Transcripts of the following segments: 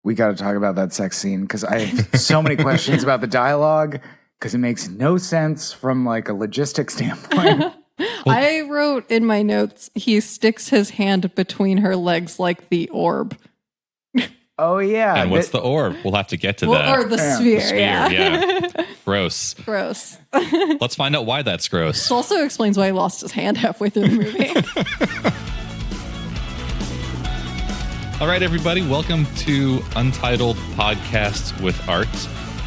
We got to talk about that sex scene because I have so many questions about the dialogue because it makes no sense from like a logistics standpoint. I wrote in my notes, he sticks his hand between her legs like the orb. Oh, yeah. And what's the orb? We'll have to get to that. Or the sphere, The sphere, yeah. Gross. Gross. Let's find out why that's gross. This also explains why he lost his hand halfway through the movie. All right, everybody. Welcome to Untitled Podcasts with Art,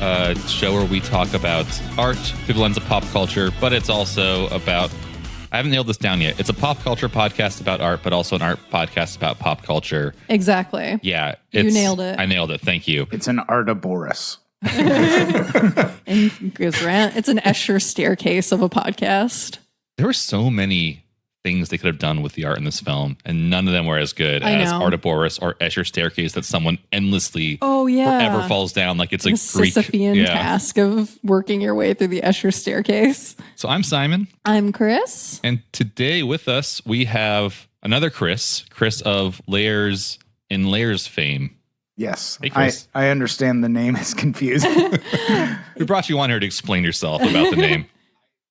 a show where we talk about art through the lens of pop culture, but it's also about, I haven't nailed this down yet. It's a pop culture podcast about art, but also an art podcast about pop culture. Exactly. Yeah. You nailed it. I nailed it. Thank you. It's an Artaboris. It's an Escher staircase of a podcast. There were so many things they could have done with the art in this film, and none of them were as good as Artaboris or Escher staircase that someone endlessly forever falls down like it's a Greek Sisyphean task of working your way through the Escher staircase. So I'm Simon. I'm Chris. And today with us, we have another Chris of Lairs in Lairs fame. Yes. Hey, Chris. I understand the name is confusing. We brought you on here to explain yourself about the name.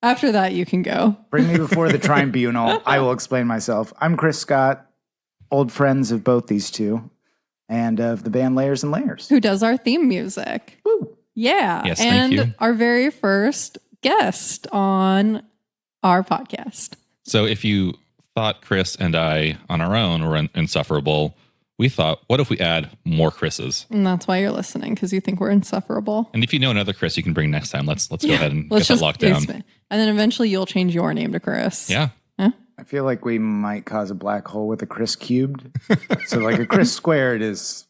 After that, you can go. Bring me before the tribunal. I will explain myself. I'm Chris Scott, old friends of both these two, and of the band Lairs and Lairs. Who does our theme music. Woo. Yeah. Yes, thank you. Our very first guest on our podcast. So if you thought Chris and I on our own were insufferable, we thought, what if we add more Chris's? And that's why you're listening, because you think we're insufferable. And if you know another Chris you can bring next time, let's go ahead and get that locked down. And then eventually you'll change your name to Chris. Yeah. Huh? I feel like we might cause a black hole with a Chris cubed. So like a Chris squared is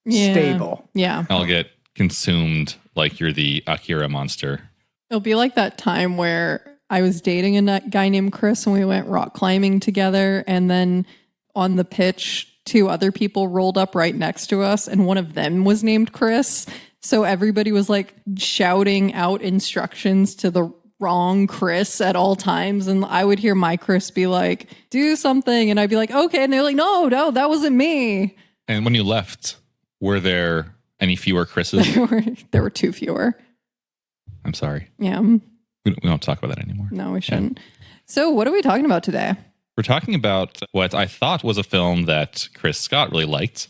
stable. Yeah. I'll get consumed like you're the Akira monster. It'll be like that time where I was dating a guy named Chris and we went rock climbing together, and then on the pitch, two other people rolled up right next to us, and one of them was named Chris. So everybody was like shouting out instructions to the wrong Chris at all times. And I would hear my Chris be like, do something. And I'd be like, okay. And they're like, no, that wasn't me. And when you left, were there any fewer Chris's? There were two fewer. I'm sorry. Yeah. We don't talk about that anymore. No, we shouldn't. Yeah. So what are we talking about today? We're talking about what I thought was a film that Chris Scott really liked.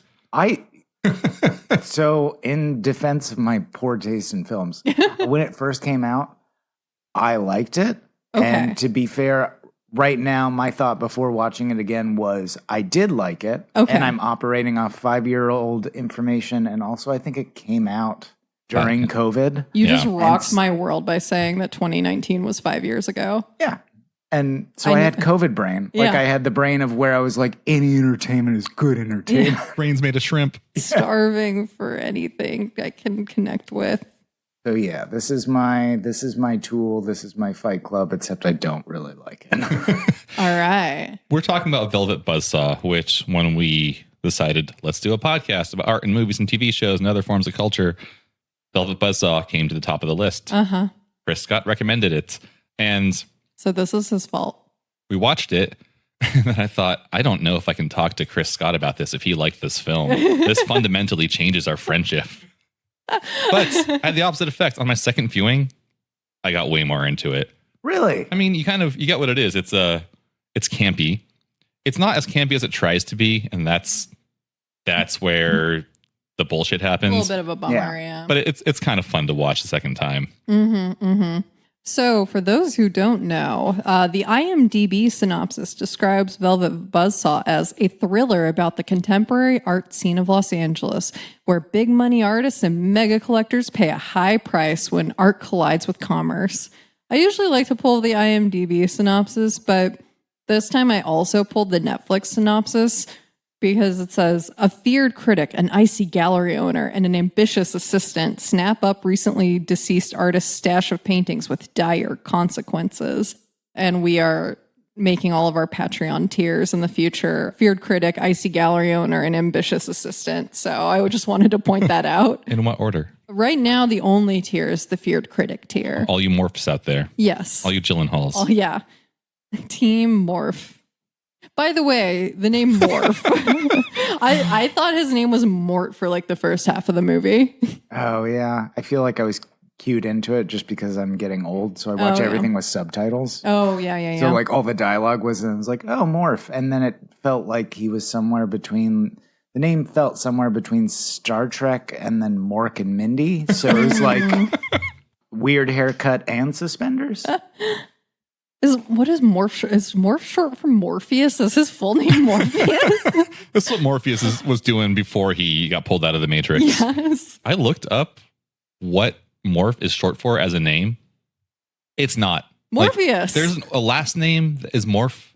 So in defense of my poor taste in films, when it first came out, I liked it. Okay. And to be fair, right now, my thought before watching it again was I did like it. Okay. And I'm operating off 5-year-old information. And also, I think it came out during COVID. You just rocked my world by saying that 2019 was 5 years ago. Yeah. And so I had COVID brain. Like I had the brain of where I was like, any entertainment is good entertainment. Yeah. Brain's made of shrimp. Starving for anything I can connect with. So yeah, this is my tool. This is my Fight Club, except I don't really like it. All right. We're talking about Velvet Buzzsaw, which when we decided let's do a podcast about art and movies and TV shows and other forms of culture, Velvet Buzzsaw came to the top of the list. Uh-huh. Chris Scott recommended it. And so this is his fault. We watched it, and then I thought, I don't know if I can talk to Chris Scott about this if he liked this film. This fundamentally changes our friendship. But I had the opposite effect. On my second viewing, I got way more into it. Really? I mean, you get what it is. It's campy. It's not as campy as it tries to be, and that's where the bullshit happens. A little bit of a bummer, yeah. But it's kind of fun to watch the second time. Mm-hmm, mm-hmm. So, for those who don't know, the IMDb synopsis describes Velvet Buzzsaw as a thriller about the contemporary art scene of Los Angeles, where big money artists and mega collectors pay a high price when art collides with commerce. I usually like to pull the IMDb synopsis, but this time I also pulled the Netflix synopsis, because it says, a feared critic, an icy gallery owner, and an ambitious assistant snap up recently deceased artist's stash of paintings with dire consequences. And we are making all of our Patreon tiers in the future. Feared critic, icy gallery owner, and ambitious assistant. So I just wanted to point that out. In what order? Right now, the only tier is the feared critic tier. All you morphs out there. Yes. All you Gyllenhaals. Oh, yeah. Team Morph. By the way, the name Morph. I thought his name was Mort for like the first half of the movie. Oh, yeah. I feel like I was cued into it just because I'm getting old. So I watch everything with subtitles. Oh, yeah. So like all the dialogue was, and it was like, oh, Morph. And then it felt like he was somewhere between, the name felt somewhere between Star Trek and then Mork and Mindy. So it was like weird haircut and suspenders. What is Morph? Is Morph short for Morpheus? Is his full name Morpheus? That's what Morpheus was doing before he got pulled out of the Matrix. Yes. I looked up what Morph is short for as a name. It's not. Morpheus. Like, there's a last name that is Morph.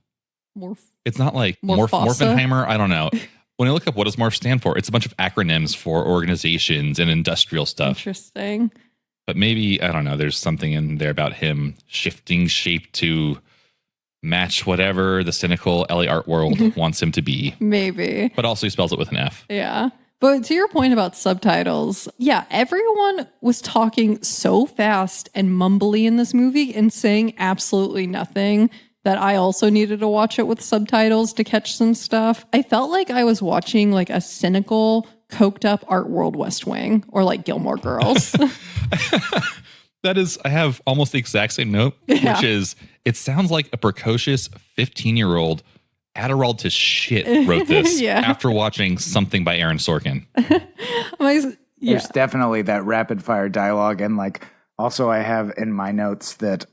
Morph. It's not like Morphasa? Morphenheimer. I don't know. When I look up what does Morph stand for, it's a bunch of acronyms for organizations and industrial stuff. Interesting. But maybe, I don't know, there's something in there about him shifting shape to match whatever the cynical LA art world wants him to be. Maybe. But also he spells it with an F. Yeah. But to your point about subtitles, yeah, everyone was talking so fast and mumbly in this movie and saying absolutely nothing that I also needed to watch it with subtitles to catch some stuff. I felt like I was watching like a cynical, coked up art world West Wing or like Gilmore Girls. That is, I have almost the exact same note, which is, it sounds like a precocious 15-year-old Adderall to shit wrote this after watching something by Aaron Sorkin. There's definitely that rapid fire dialogue. And like, also I have in my notes that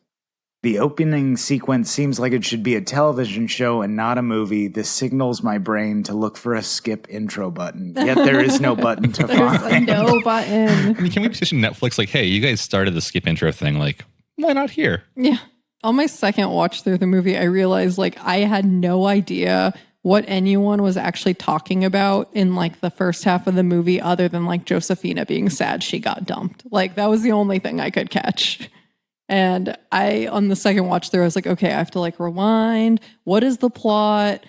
the opening sequence seems like it should be a television show and not a movie. This signals my brain to look for a skip intro button. Yet there is no button to find. No button. I mean, can we petition Netflix like, hey, you guys started the skip intro thing. Like, why not here? Yeah. On my second watch through the movie, I realized like I had no idea what anyone was actually talking about in like the first half of the movie other than like Josephina being sad she got dumped. Like that was the only thing I could catch. And on the second watch through, I was like, okay, I have to like rewind. What is the plot?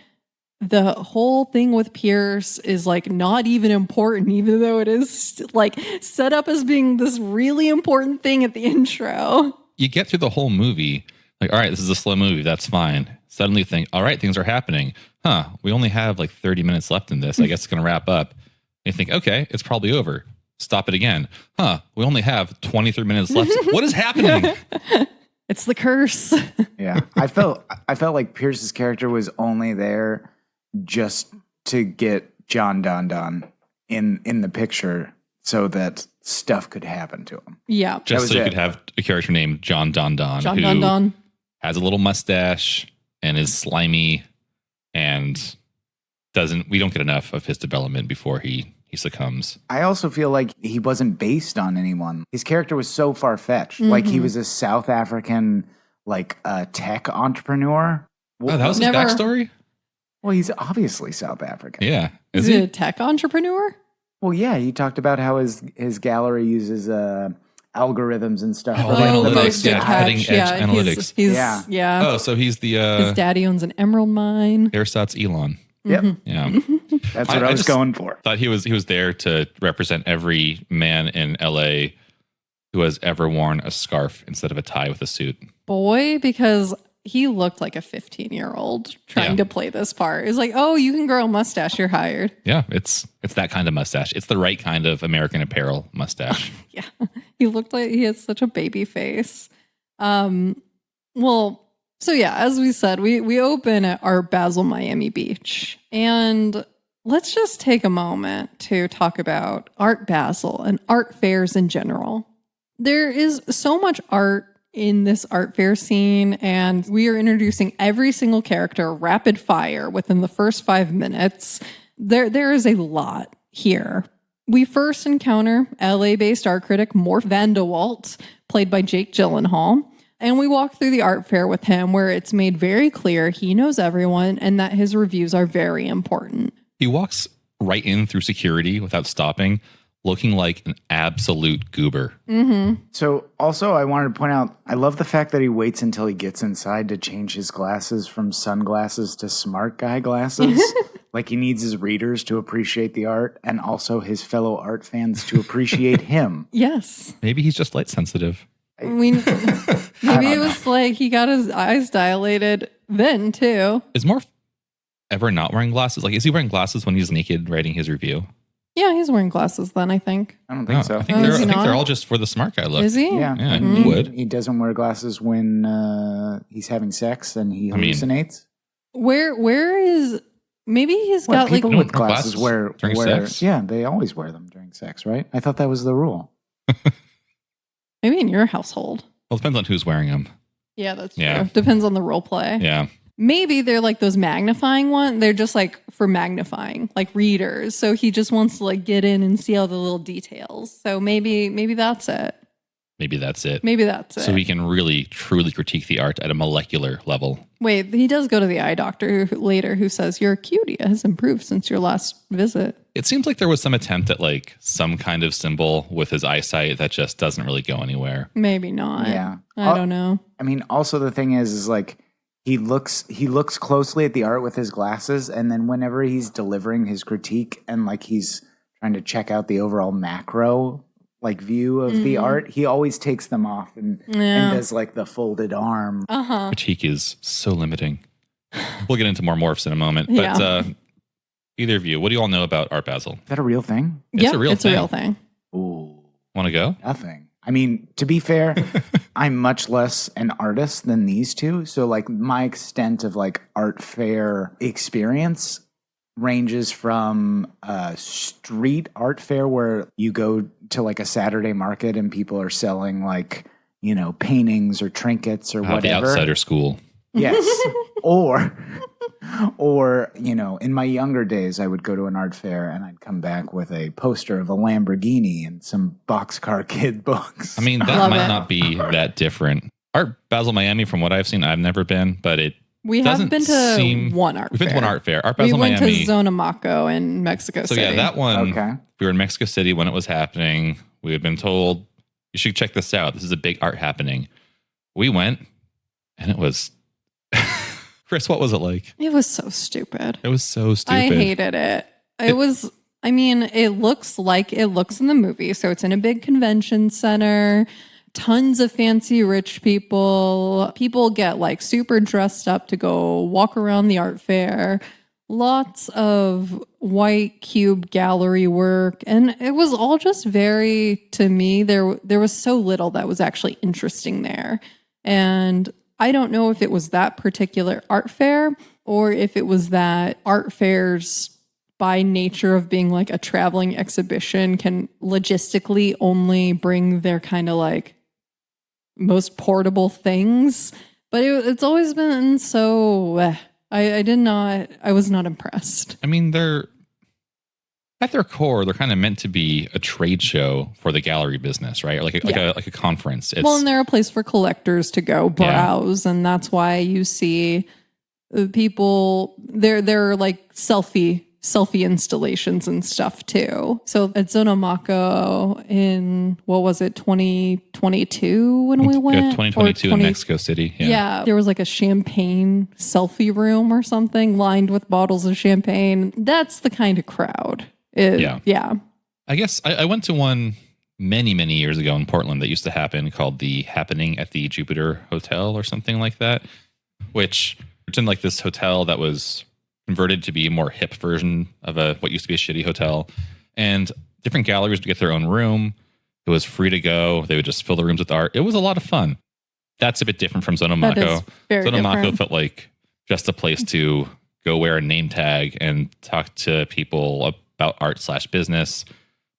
The whole thing with Pierce is like not even important, even though it is like set up as being this really important thing at the intro. You get through the whole movie, like, all right, this is a slow movie. That's fine. Suddenly you think, all right, things are happening. We only have like 30 minutes left in this. I guess it's going to wrap up. And you think, okay, it's probably over. Stop it again. We only have 23 minutes left. What is happening? It's the curse. Yeah. I felt like Pierce's character was only there just to get John Don Don in the picture so that stuff could happen to him. Yeah. Just so you could have a character named John Don Don. John Don Don. Has a little mustache and is slimy and we don't get enough of his development before he succumbs. I also feel like he wasn't based on anyone. His character was so far-fetched. Mm-hmm. Like he was a South African, like tech entrepreneur. Oh, that was his backstory? Well, he's obviously South African. Yeah. Is he a tech entrepreneur? Well, yeah. He talked about how his gallery uses algorithms and stuff. Analytics. Yeah, cutting edge analytics. Yeah. Oh, so he's the... his daddy owns an emerald mine. Ersatz Elon. Yep. Yeah. That's what I was going for. Thought he was there to represent every man in LA who has ever worn a scarf instead of a tie with a suit. Boy, because he looked like a 15-year-old trying to play this part. It's like, oh, you can grow a mustache, you're hired. Yeah, it's that kind of mustache. It's the right kind of American Apparel mustache. Yeah. He looked like he had such a baby face. So yeah, as we said, we open at Art Basel Miami Beach. And let's just take a moment to talk about Art Basel and art fairs in general. There is so much art in this art fair scene, and we are introducing every single character rapid fire within the first 5 minutes. There is a lot here. We first encounter LA-based art critic Morf van de Walt, played by Jake Gyllenhaal. And we walk through the art fair with him where it's made very clear he knows everyone and that his reviews are very important. He walks right in through security without stopping, looking like an absolute goober. Mm-hmm. So also I wanted to point out, I love the fact that he waits until he gets inside to change his glasses from sunglasses to smart guy glasses. Like he needs his readers to appreciate the art and also his fellow art fans to appreciate him. Yes. Maybe he's just light sensitive. Maybe it was like he got his eyes dilated then too. Is Morph ever not wearing glasses? Like, is he wearing glasses when he's naked writing his review? Yeah, he's wearing glasses then, I think. I don't think so. I think they're all just for the smart guy look. Is he? Yeah. He would. He doesn't wear glasses when he's having sex and he hallucinates. Where is... Maybe he's got people like... with glasses wear during sex? Yeah, they always wear them during sex, right? I thought that was the rule. Maybe in your household. Well, it depends on who's wearing them. Yeah, that's true. Yeah. Depends on the role play. Yeah. Maybe they're like those magnifying ones. They're just like for magnifying, like readers. So he just wants to like get in and see all the little details. So maybe that's it. Maybe that's it. Maybe that's it. So he can really, truly critique the art at a molecular level. Wait, he does go to the eye doctor later who says, your acuity has improved since your last visit. It seems like there was some attempt at like some kind of symbol with his eyesight that just doesn't really go anywhere. Maybe not. Yeah. I don't know. I mean, also the thing is like he looks closely at the art with his glasses, and then whenever he's delivering his critique and like he's trying to check out the overall macro like view of the art, he always takes them off and does like the folded arm. Critique is so limiting. We'll get into more morphs in a moment. But either of you, what do you all know about Art Basel? Is that a real thing? It's a real it's thing. a real thing. Ooh, Want to go? nothing. I mean, to be fair, I'm much less an artist than these two. So like my extent of like art fair experience ranges from a street art fair where you go to like a Saturday market and people are selling like, you know, paintings or trinkets or whatever. The outsider school. Yes. Or, you know, in my younger days, I would go to an art fair and I'd come back with a poster of a Lamborghini and some Boxcar Kid books. I mean, that might not be that different. Art Basel Miami, from what I've seen, I've never been, but it We have been to one art fair. We've been to one art fair. Art Basel we went Miami. to Zonamaco in Mexico City. So yeah, that one, Okay. we were in Mexico City when it was happening. We had been told, you should check this out. This is a big art happening. We went, and it was... Chris, what was it like? It was so stupid. It was so stupid. I hated it. It was, I mean, it looks like it looks in the movie. So it's in a big convention center, tons of fancy rich people. People get like super dressed up to go walk around the art fair. Lots of white cube gallery work. And it was all just very, to me, there was so little that was actually interesting there. And I don't know if it was that particular art fair or if it was that art fairs, by nature of being like a traveling exhibition, can logistically only bring their kind of like most portable things. But it's always been so... I was not impressed. I mean, at their core, they're kind of meant to be a trade show for the gallery business, right? Or like a conference. Well, and they're a place for collectors to go browse, and that's why you see people. They're like selfie installations and stuff too. So at Zonamaco in, what was it, 2022 when we went? 2022 in Mexico City. Yeah, there was like a champagne selfie room or something lined with bottles of champagne. That's the kind of crowd. Yeah. I guess I went to one many, many years ago in Portland that used to happen called the Happening at the Jupiter Hotel or something like that, which it's in like this hotel that was converted to be a more hip version of what used to be a shitty hotel. And different galleries would get their own room. It was free to go. They would just fill the rooms with art. It was a lot of fun. That's a bit different from Zonamaco. Zonamaco felt like just a place to go wear a name tag and talk to people about art/business.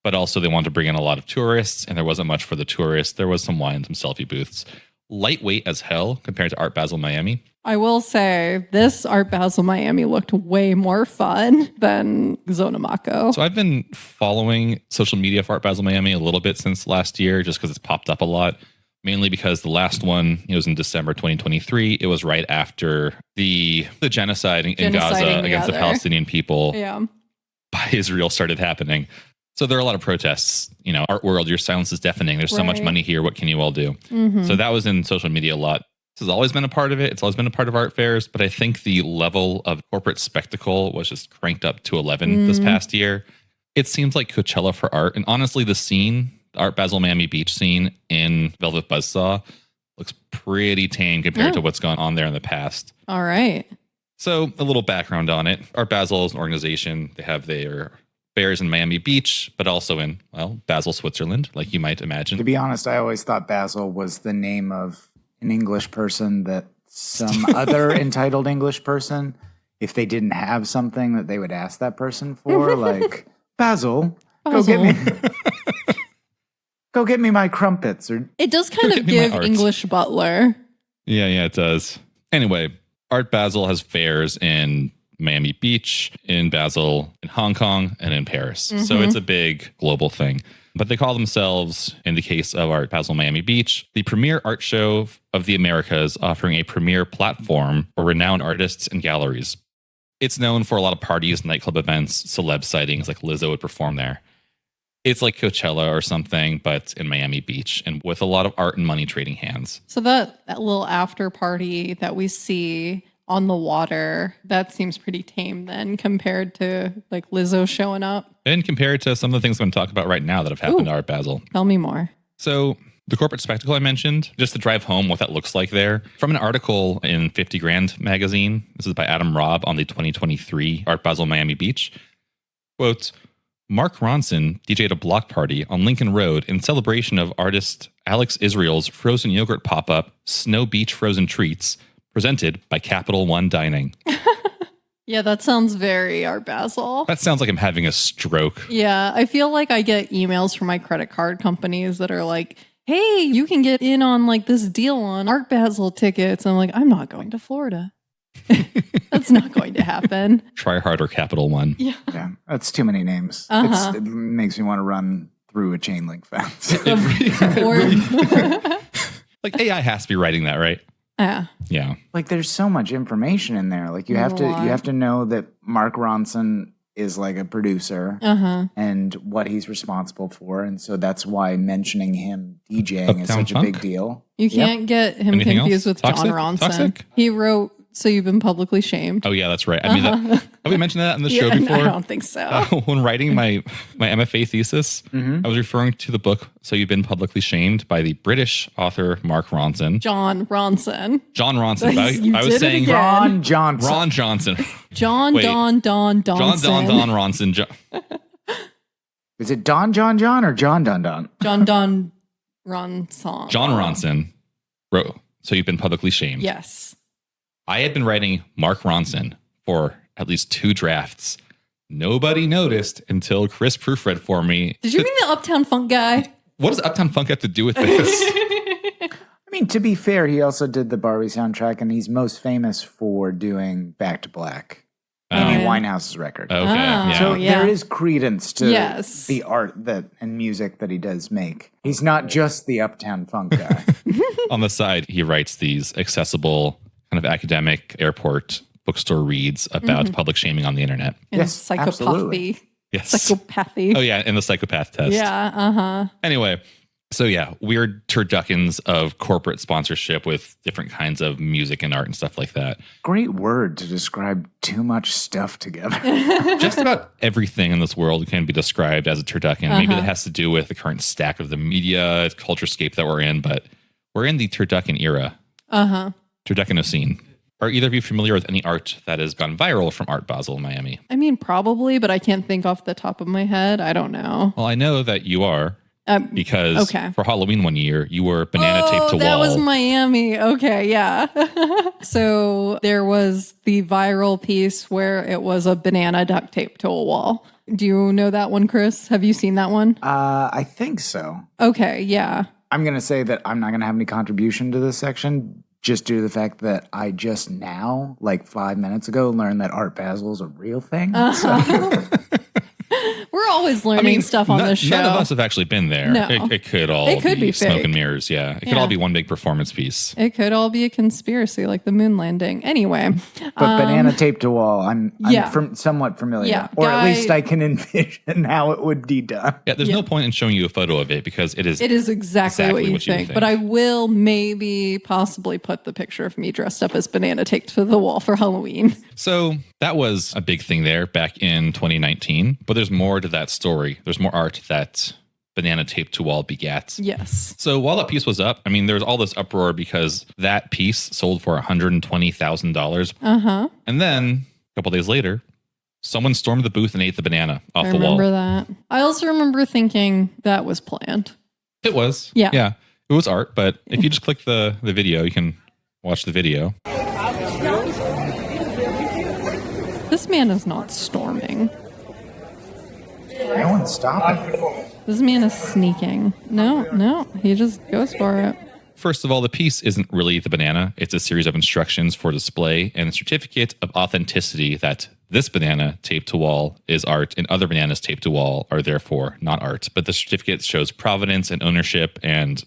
But also they wanted to bring in a lot of tourists, and there wasn't much for the tourists. There was some wine, some selfie booths. Lightweight as hell compared to Art Basel Miami. I will say this Art Basel Miami looked way more fun than Zonamaco. So I've been following social media for Art Basel Miami a little bit since last year, just because it's popped up a lot. Mainly because the last one, it was in December 2023. It was right after the genocide in Gaza against the Palestinian people by Israel started happening. So there are a lot of protests, art world, your silence is deafening. There's so much money here. What can you all do? Mm-hmm. So that was in social media a lot. This has always been a part of it. It's always been a part of art fairs, but I think the level of corporate spectacle was just cranked up to 11 this past year. It seems like Coachella for art. And honestly, the scene, the Art Basel Miami Beach scene in Velvet Buzzsaw looks pretty tame compared to what's gone on there in the past. All right. So a little background on it. Art Basel is an organization. They have their fairs in Miami Beach, but also in, well, Basel, Switzerland, like you might imagine. To be honest, I always thought Basil was the name of an English person that some other entitled English person, if they didn't have something that they would ask that person for, like, Basil, go get me my crumpets. Or it does kind of give English butler. Yeah, it does. Anyway, Art Basel has fairs in Miami Beach, in Basel, in Hong Kong, and in Paris. Mm-hmm. So it's a big global thing. But they call themselves, in the case of Art Basel Miami Beach, the premier art show of the Americas, offering a premier platform for renowned artists and galleries. It's known for a lot of parties, nightclub events, celeb sightings, like Lizzo would perform there. It's like Coachella or something, but in Miami Beach and with a lot of art and money trading hands. So that little after party that we see on the water, that seems pretty tame then compared to like Lizzo showing up. And compared to some of the things I'm going to talk about right now that have happened to Art Basel. Tell me more. So the corporate spectacle I mentioned, just to drive home what that looks like there, from an article in 50 Grand magazine. This is by Adam Robb on the 2023 Art Basel Miami Beach. Quote, Mark Ronson DJ'd a block party on Lincoln Road in celebration of artist Alex Israel's frozen yogurt pop-up, Snow Beach Frozen Treats, presented by Capital One Dining. Yeah, that sounds very Art Basel. That sounds like I'm having a stroke. Yeah, I feel like I get emails from my credit card companies that are like, hey, you can get in on like this deal on Art Basel tickets. I'm like, I'm not going to Florida. That's not going to happen. Try harder, Capital One. Yeah, that's too many names. It makes me want to run through a chain link fence. Like AI has to be writing that, right? Yeah. Like there's so much information in there. Like you have to know that Mark Ronson is like a producer and what he's responsible for. And so that's why mentioning him DJing is such a big deal. You can't get him Anything confused else? with John Ronson. Toxic? He wrote So You've Been Publicly Shamed. Oh, yeah, that's right. I mean, have we mentioned that in the show before? I don't think so. When writing my MFA thesis, I was referring to the book So You've Been Publicly Shamed by the British author Mark Ronson. John Ronson. I was saying Ron Johnson. Ron Johnson. John Don Ronson. Is it John or John Don? John Don Ronson. John Ronson wrote So You've Been Publicly Shamed. Yes. I had been writing Mark Ronson for at least 2 drafts. Nobody noticed until Chris proofread for me. Did you mean the Uptown Funk guy? What does Uptown Funk have to do with this? I mean, to be fair, he also did the Barbie soundtrack, and he's most famous for doing Back to Black. Amy Winehouse's record. Okay. Yeah. So there is credence to the art and music that he does make. He's not just the Uptown Funk guy. On the side, he writes these accessible kind of academic airport bookstore reads about public shaming on the internet. And psychopathy. Absolutely. Yes. Psychopathy. Oh, yeah, and the psychopath test. Yeah, Anyway, so yeah, weird turduckens of corporate sponsorship with different kinds of music and art and stuff like that. Great word to describe too much stuff together. Just about everything in this world can be described as a turducken. Maybe that has to do with the current stack of the media culturescape that we're in, but we're in the turducken era. Turduckenocene. Are either of you familiar with any art that has gone viral from Art Basel in Miami? I mean, probably, but I can't think off the top of my head. I don't know. Well, I know that you are. Because for Halloween one year, you were banana taped to wall. That was Miami. Okay, yeah. So there was the viral piece where it was a banana duct taped to a wall. Do you know that one, Chris? Have you seen that one? I think so. Okay, yeah. I'm going to say that I'm not going to have any contribution to this section just due to the fact that I just now, like 5 minutes ago, learned that Art Basel is a real thing. We're always learning stuff on this show. None of us have actually been there. No. It could all be smoke fake. and mirrors. Yeah. It could all be one big performance piece. It could all be a conspiracy like the moon landing. Anyway. But banana taped to wall, I'm somewhat familiar. Yeah. Or at least I can envision how it would be done. Yeah, there's no point in showing you a photo of it because it is exactly what you think. But I will possibly put the picture of me dressed up as banana taped to the wall for Halloween. So that was a big thing there back in 2019. But there's more to that story. There's more art that banana taped to wall begat. Yes. So while that piece was up, I mean, there was all this uproar because that piece sold for $120,000. Uh-huh. And then a couple days later, someone stormed the booth and ate the banana off the wall. I remember that. I also remember thinking that was planned. It was. Yeah. Yeah. It was art, but if you just click the video, you can watch the video. This man is not storming. No one's stopping. This man is sneaking. No, he just goes for it. First of all, the piece isn't really the banana. It's a series of instructions for display and a certificate of authenticity that this banana taped to wall is art and other bananas taped to wall are therefore not art. But the certificate shows provenance and ownership and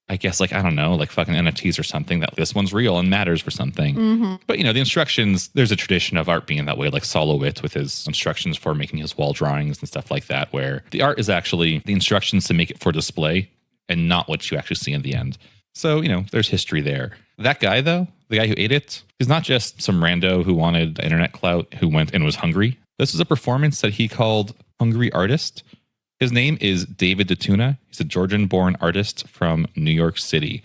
I guess like, I don't know, like fucking NFTs or something that this one's real and matters for something. Mm-hmm. But, you know, the instructions, there's a tradition of art being that way, like Solowit with his instructions for making his wall drawings and stuff like that, where the art is actually the instructions to make it for display and not what you actually see in the end. So, you know, there's history there. That guy, though, the guy who ate it, is not just some rando who wanted internet clout who went and was hungry. This was a performance that he called Hungry Artist. His name is David DeTuna. He's a Georgian-born artist from New York City.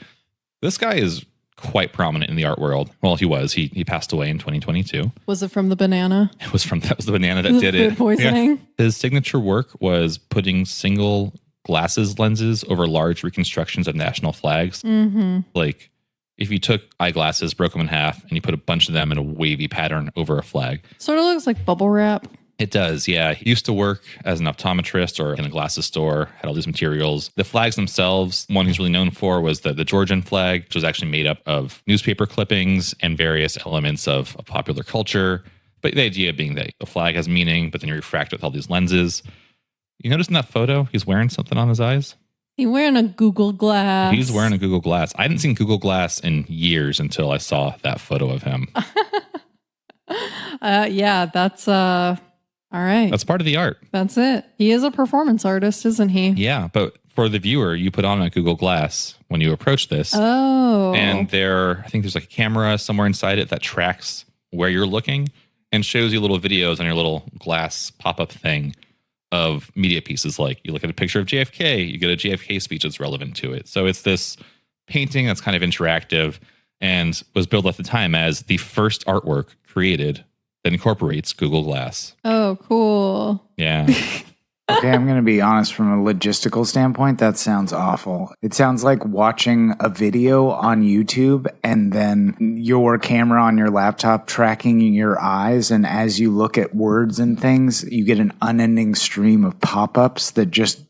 This guy is quite prominent in the art world. Well, he was. He passed away in 2022. Was it from the banana? That was the banana that did it. Food poisoning? Yeah. His signature work was putting single glasses lenses over large reconstructions of national flags. Mm-hmm. Like if you took eyeglasses, broke them in half, and you put a bunch of them in a wavy pattern over a flag. Sort of looks like bubble wrap. It does, yeah. He used to work as an optometrist or in a glasses store, had all these materials. The flags themselves, one he's really known for was the Georgian flag, which was actually made up of newspaper clippings and various elements of popular culture. But the idea being that the flag has meaning, but then you refract it with all these lenses. You notice in that photo, he's wearing something on his eyes? He's wearing a Google Glass. He's wearing a Google Glass. I hadn't seen Google Glass in years until I saw that photo of him. Yeah, that's... All right. That's part of the art. That's it. He is a performance artist, isn't he? Yeah, but for the viewer, you put on a Google Glass when you approach this. Oh. And I think there's like a camera somewhere inside it that tracks where you're looking and shows you little videos on your little glass pop-up thing of media pieces. Like you look at a picture of JFK, you get a JFK speech that's relevant to it. So it's this painting that's kind of interactive and was billed at the time as the first artwork created that incorporates Google Glass. Oh, cool. Yeah. Okay, I'm going to be honest from a logistical standpoint. That sounds awful. It sounds like watching a video on YouTube and then your camera on your laptop tracking your eyes. And as you look at words and things, you get an unending stream of pop-ups that just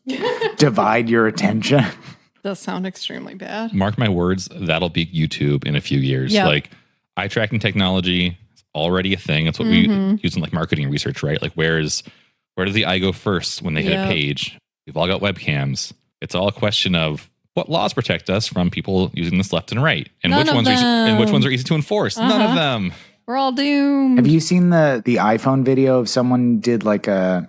divide your attention. Does sound extremely bad. Mark my words, that'll be YouTube in a few years. Yep. Like eye tracking technology already a thing. That's what we use in like marketing research, right? Like where does the eye go first when they hit a page? We've all got webcams. It's all a question of what laws protect us from people using this left and right, and which ones are easy to enforce. None of them. We're all doomed. Have you seen the iPhone video of someone did like I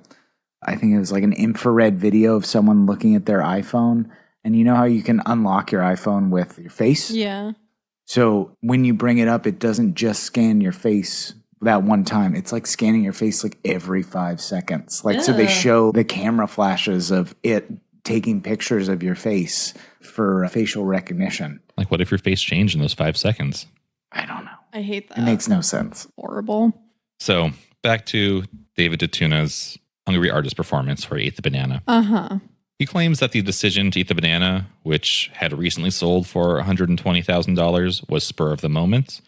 think it was like an infrared video of someone looking at their iPhone, and you know how you can unlock your iPhone with your face? Yeah. So when you bring it up, it doesn't just scan your face that one time. It's like scanning your face like every 5 seconds. Like, so they show the camera flashes of it taking pictures of your face for facial recognition. Like what if your face changed in those 5 seconds? I don't know. I hate that. It makes no sense. Horrible. So back to David DeTuna's Hungry Artist performance where he ate the banana. Uh-huh. He claims that the decision to eat the banana, which had recently sold for $120,000, was spur of the moment.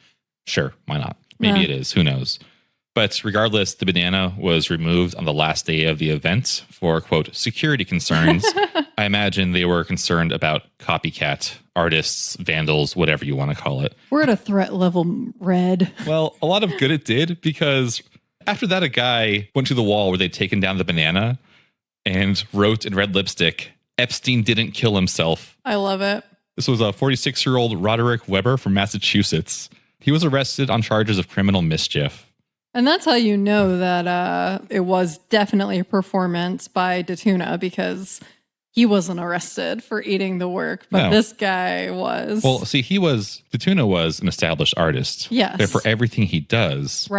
Sure, why not? Maybe it is. Who knows? But regardless, the banana was removed on the last day of the event for, quote, security concerns. I imagine they were concerned about copycat artists, vandals, whatever you want to call it. We're at a threat level red. Well, a lot of good it did, because after that, a guy went to the wall where they'd taken down the banana and wrote in red lipstick, Epstein didn't kill himself. I love it. This was a 46-year-old Roderick Weber from Massachusetts. He was arrested on charges of criminal mischief. And that's how you know that it was definitely a performance by DeTuna, because he wasn't arrested for eating the work, but this guy was. Well, see, DeTuna was an established artist. Yes. Therefore, everything he does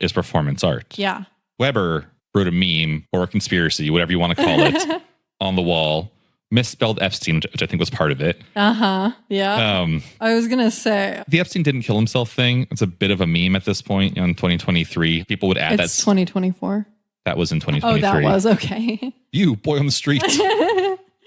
is performance art. Yeah. Weber wrote a meme or a conspiracy, whatever you want to call it, on the wall, misspelled Epstein, which I think was part of it. Yeah. I was going to say. The Epstein didn't kill himself thing. It's a bit of a meme at this point in 2023. People would add it's 2024. That was in 2023. Oh, that was okay. You, boy on the street.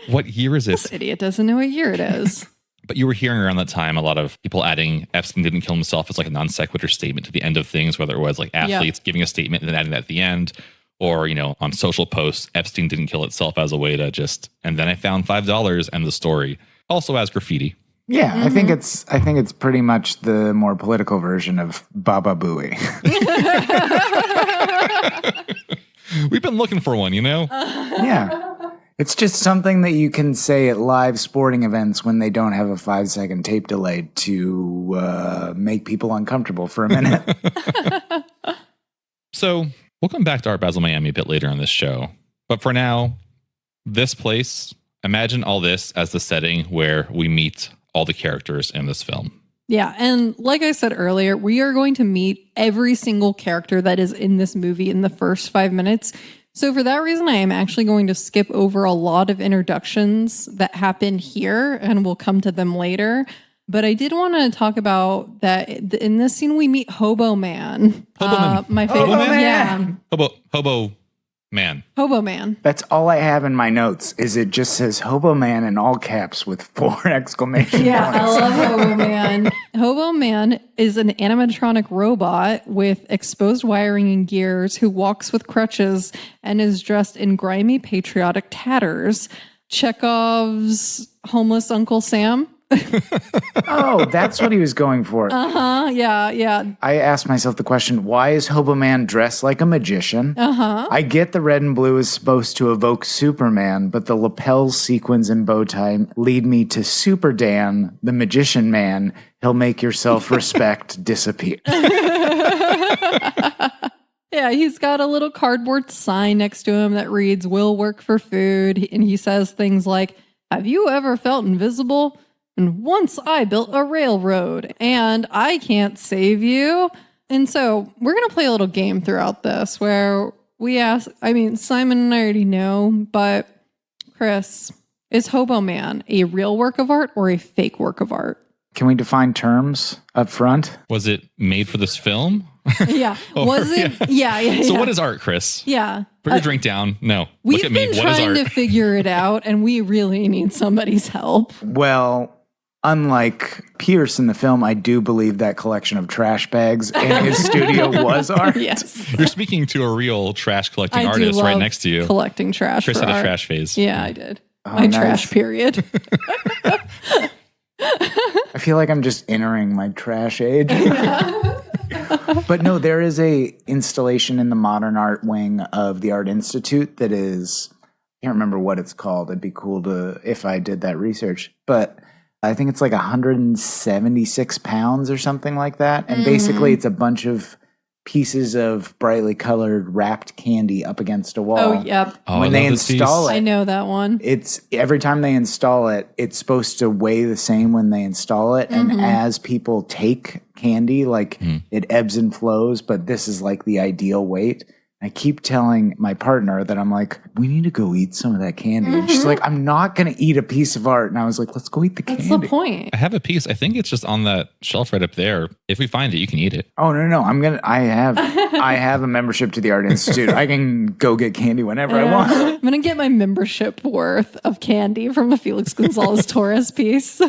What year is this? This idiot doesn't know what year it is. But you were hearing around that time a lot of people adding Epstein didn't kill himself as like a non sequitur statement to the end of things, whether it was like athletes giving a statement and then adding that at the end, or, you know, on social posts, Epstein didn't kill itself as a way to just, and then I found $5 and the story. Also as graffiti. Yeah, I think it's pretty much the more political version of Baba Booey. We've been looking for one, you know? Yeah. It's just something that you can say at live sporting events when they don't have a 5-second tape delay to make people uncomfortable for a minute. So we'll come back to Art Basel Miami a bit later on this show. But for now, this place, imagine all this as the setting where we meet all the characters in this film. Yeah, and like I said earlier, we are going to meet every single character that is in this movie in the first 5 minutes. So for that reason, I am actually going to skip over a lot of introductions that happen here, and we'll come to them later. But I did want to talk about that in this scene, we meet Hobo Man. My favorite. Hobo Man. Yeah. Hobo Man. Hobo Man. That's all I have in my notes is it just says Hobo Man in all caps with 4 exclamation Yeah, I points. love Hobo Man. Hobo Man is an animatronic robot with exposed wiring and gears who walks with crutches and is dressed in grimy patriotic tatters. Chekhov's homeless Uncle Sam. Oh, that's what he was going for. Yeah. I asked myself the question, why is Hobo Man dressed like a magician? I get the red and blue is supposed to evoke Superman, but the lapels, sequins, and bow tie lead me to Super Dan, the magician man. He'll make your self-respect disappear. Yeah, he's got a little cardboard sign next to him that reads, "Will work for food." And he says things like, "Have you ever felt invisible? And once I built a railroad, and I can't save you." And so we're going to play a little game throughout this where we ask, Simon and I already know, but Chris, is Hobo Man a real work of art or a fake work of art? Can we define terms up front? Was it made for this film? Yeah. Was it? Yeah. So what is art, Chris? Yeah. Put your drink down. No. We've Look at me. been What is trying art? to figure it out, and we really need somebody's help. Well, unlike Pierce in the film, I do believe that collection of trash bags in his studio was art. Yes. You're speaking to a real trash collecting I artist do right love next to you. collecting trash. Chris for had a art. trash phase. Yeah, I did. Oh, My nice. trash period. I feel like I'm just entering my trash age. But no, there is a installation in the modern art wing of the Art Institute that is, I can't remember what it's called. It'd be cool to if I did that research. But I think it's like 176 pounds or something like that. And basically it's a bunch of pieces of brightly colored wrapped candy up against a wall. Oh, yep. Oh, When I they love this install piece. it, I know that one. it's every time they install it, it's supposed to weigh the same when they install it. And as people take candy, like it ebbs and flows, but this is like the ideal weight. I keep telling my partner that I'm like, we need to go eat some of that candy. And she's like, I'm not going to eat a piece of art. And I was like, let's go eat the candy. That's the point. I have a piece. I think it's just on that shelf right up there. If we find it, you can eat it. Oh, no. I have a membership to the Art Institute. I can go get candy whenever I want. I'm going to get my membership worth of candy from the Félix González-Torres piece.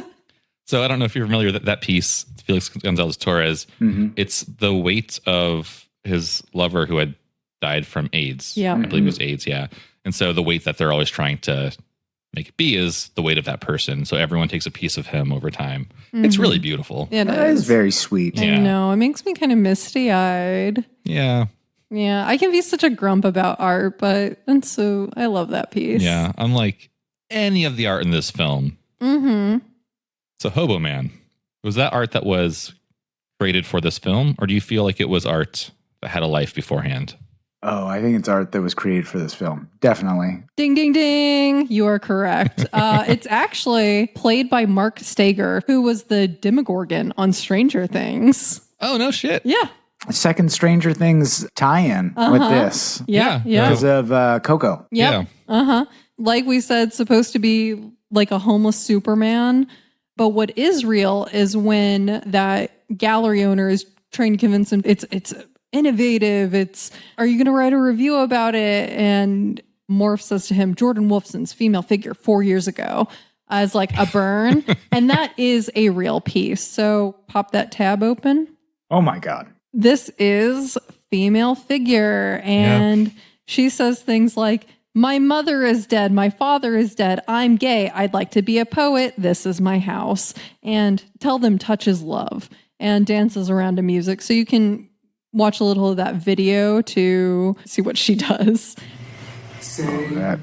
So I don't know if you're familiar with that piece, Félix González-Torres. It's the weight of his lover who had died from AIDS. Yeah. I believe it was AIDS, yeah. And so the weight that they're always trying to make it be is the weight of that person. So everyone takes a piece of him over time. It's really beautiful. It That is is. very sweet. Yeah. I know. It makes me kind of misty-eyed. Yeah. Yeah, I can be such a grump about art, but and so I love that piece. Yeah. Unlike any of the art in this film. So Hobo Man, was that art that was created for this film? Or do you feel like it was art that had a life beforehand? Oh, I think it's art that was created for this film. Definitely. Ding, ding, ding. You are correct. It's actually played by Mark Steger, who was the Demogorgon on Stranger Things. Oh, no shit. Yeah. Second Stranger Things tie-in with this. Yeah. Yeah. Yeah. Because of Coco. Yep. Yeah. like we said, supposed to be like a homeless Superman. But what is real is when that gallery owner is trying to convince him it's innovative. Are you going to write a review about it? And Morph says to him, Jordan Wolfson's female figure 4 years ago, as like a burn. And that is a real piece. So pop that tab open. Oh my God. This is female figure. And she says things like, my mother is dead. My father is dead. I'm gay. I'd like to be a poet. This is my house. And tell them touch is love. And dances around to music. So you can watch a little of that video to see what she does. That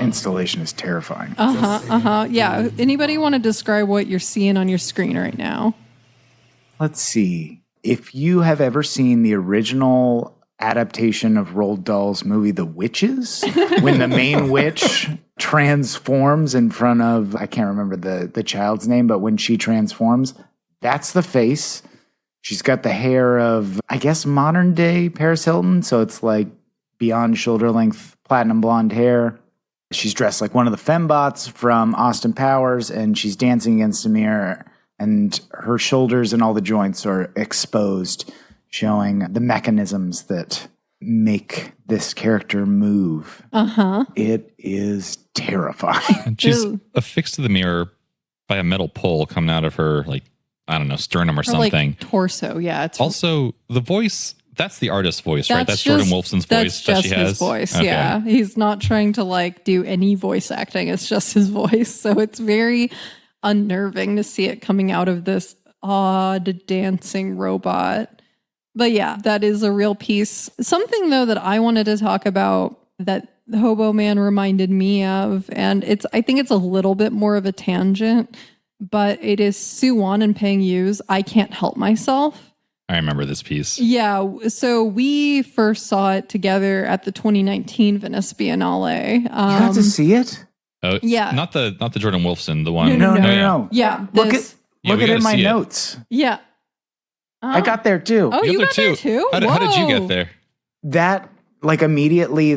installation is terrifying. Yeah. Anybody want to describe what you're seeing on your screen right now? Let's see. If you have ever seen the original adaptation of Roald Dahl's movie The Witches, when the main witch transforms in front of, I can't remember the child's name, but when she transforms, that's the face. She's got the hair of, I guess, modern day Paris Hilton. So it's like beyond shoulder length platinum blonde hair. She's dressed like one of the fembots from Austin Powers, and she's dancing against a mirror, and her shoulders and all the joints are exposed, showing the mechanisms that make this character move. It is terrifying. And she's affixed to the mirror by a metal pole coming out of her, like, I don't know, sternum or something. Like torso, yeah. It's also, the voice, that's the artist's voice, right? That's Jordan Wolfson's voice that she has? That's just his voice, yeah. He's not trying to, like, do any voice acting. It's just his voice. So it's very unnerving to see it coming out of this odd dancing robot. But yeah, that is a real piece. Something, though, that I wanted to talk about that the Hobo Man reminded me of, and I think it's a little bit more of a tangent, but it is Sun Yuan Peng Yu's I Can't Help Myself. I remember this piece. Yeah, so we first saw it together at the 2019 Venice Biennale. You got to see it? Oh, yeah. Not the Jordan Wolfson, the one. No. Yeah. Look at it in my notes. Yeah. I got there too. Oh, you got there too? How did you get there? That, like, immediately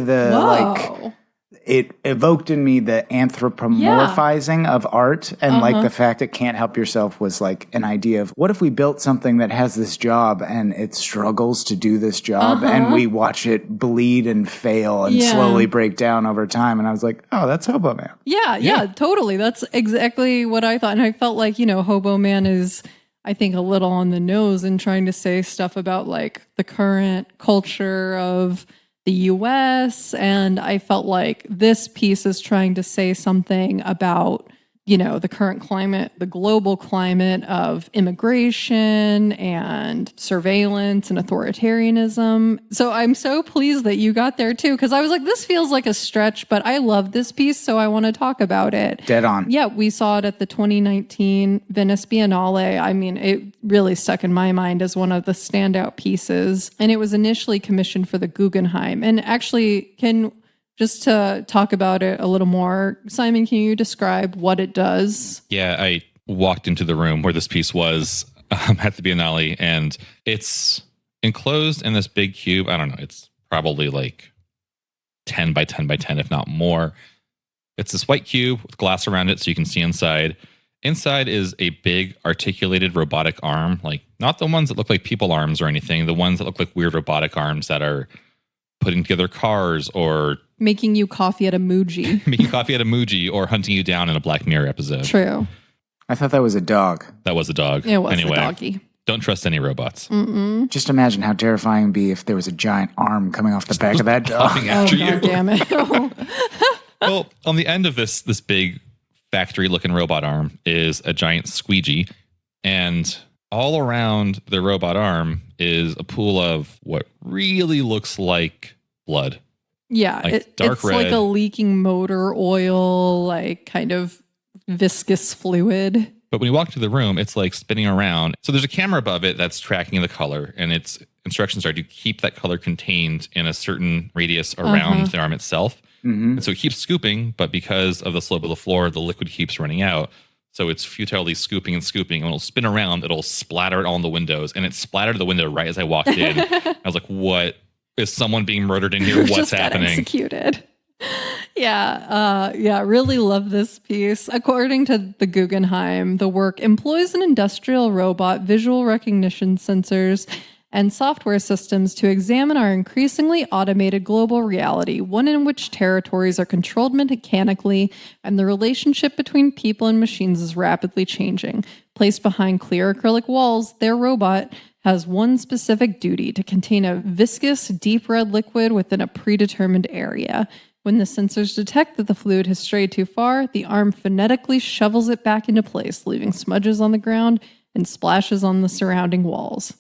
it evoked in me the anthropomorphizing of art, and like the fact it can't help yourself was like an idea of, what if we built something that has this job and it struggles to do this job, and we watch it bleed and fail and slowly break down over time. And I was like, oh, that's Hobo Man. Yeah, totally. That's exactly what I thought. And I felt like, Hobo Man is, I think, a little on the nose in trying to say stuff about like the current culture of the US. And I felt like this piece is trying to say something about, the current climate, the global climate of immigration and surveillance and authoritarianism. So I'm so pleased that you got there too, because I was like, this feels like a stretch, but I love this piece, so I want to talk about it. Dead on. Yeah, we saw it at the 2019 Venice Biennale. I mean, it really stuck in my mind as one of the standout pieces. And it was initially commissioned for the Guggenheim. And actually, just to talk about it a little more, Simon, can you describe what it does? Yeah, I walked into the room where this piece was at the Biennale, and it's enclosed in this big cube. I don't know, it's probably like 10 by 10 by 10, if not more. It's this white cube with glass around it so you can see inside. Inside is a big articulated robotic arm, like not the ones that look like people arms or anything, the ones that look like weird robotic arms that are putting together cars or making you coffee at a Muji. Or hunting you down in a Black Mirror episode. True. I thought that was a dog. That was a dog. It was anyway, a doggy. Don't trust any robots. Mm-mm. Just imagine how terrifying it would be if there was a giant arm coming off the back of that dog. After you. God damn it. Well, on the end of this big factory-looking robot arm is a giant squeegee, and all around the robot arm is a pool of what really looks like blood. Yeah, like it's red. like a leaking motor oil, like kind of viscous fluid. But when you walk into the room, it's like spinning around. So there's a camera above it that's tracking the color, and its instructions are to keep that color contained in a certain radius around the arm itself. Mm-hmm. And so it keeps scooping, but because of the slope of the floor, the liquid keeps running out. So it's futilely scooping and scooping. And when it'll spin around, it'll splatter it all on the windows. And it splattered the window right as I walked in. I was like, what? Is someone being murdered in here? What's happening? Executed. Really love this piece. According to the Guggenheim, the work employs an industrial robot, visual recognition sensors, and software systems to examine our increasingly automated global reality, one in which territories are controlled mechanically and the relationship between people and machines is rapidly changing. Placed behind clear acrylic walls, their robot has one specific duty: to contain a viscous, deep red liquid within a predetermined area. When the sensors detect that the fluid has strayed too far, the arm phonetically shovels it back into place, leaving smudges on the ground and splashes on the surrounding walls.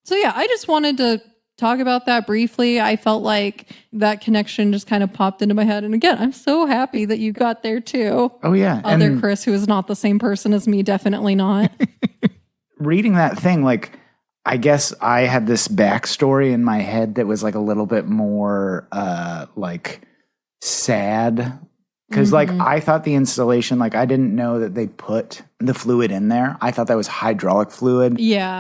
So yeah, I just wanted to talk about that briefly. I felt like that connection just kind of popped into my head. And again, I'm so happy that you got there too. Oh, yeah. Other Chris, who is not the same person as me, definitely not. Reading that thing, like, I guess I had this backstory in my head that was like a little bit more like sad. Because like I thought the installation, like I didn't know that they put the fluid in there. I thought that was hydraulic fluid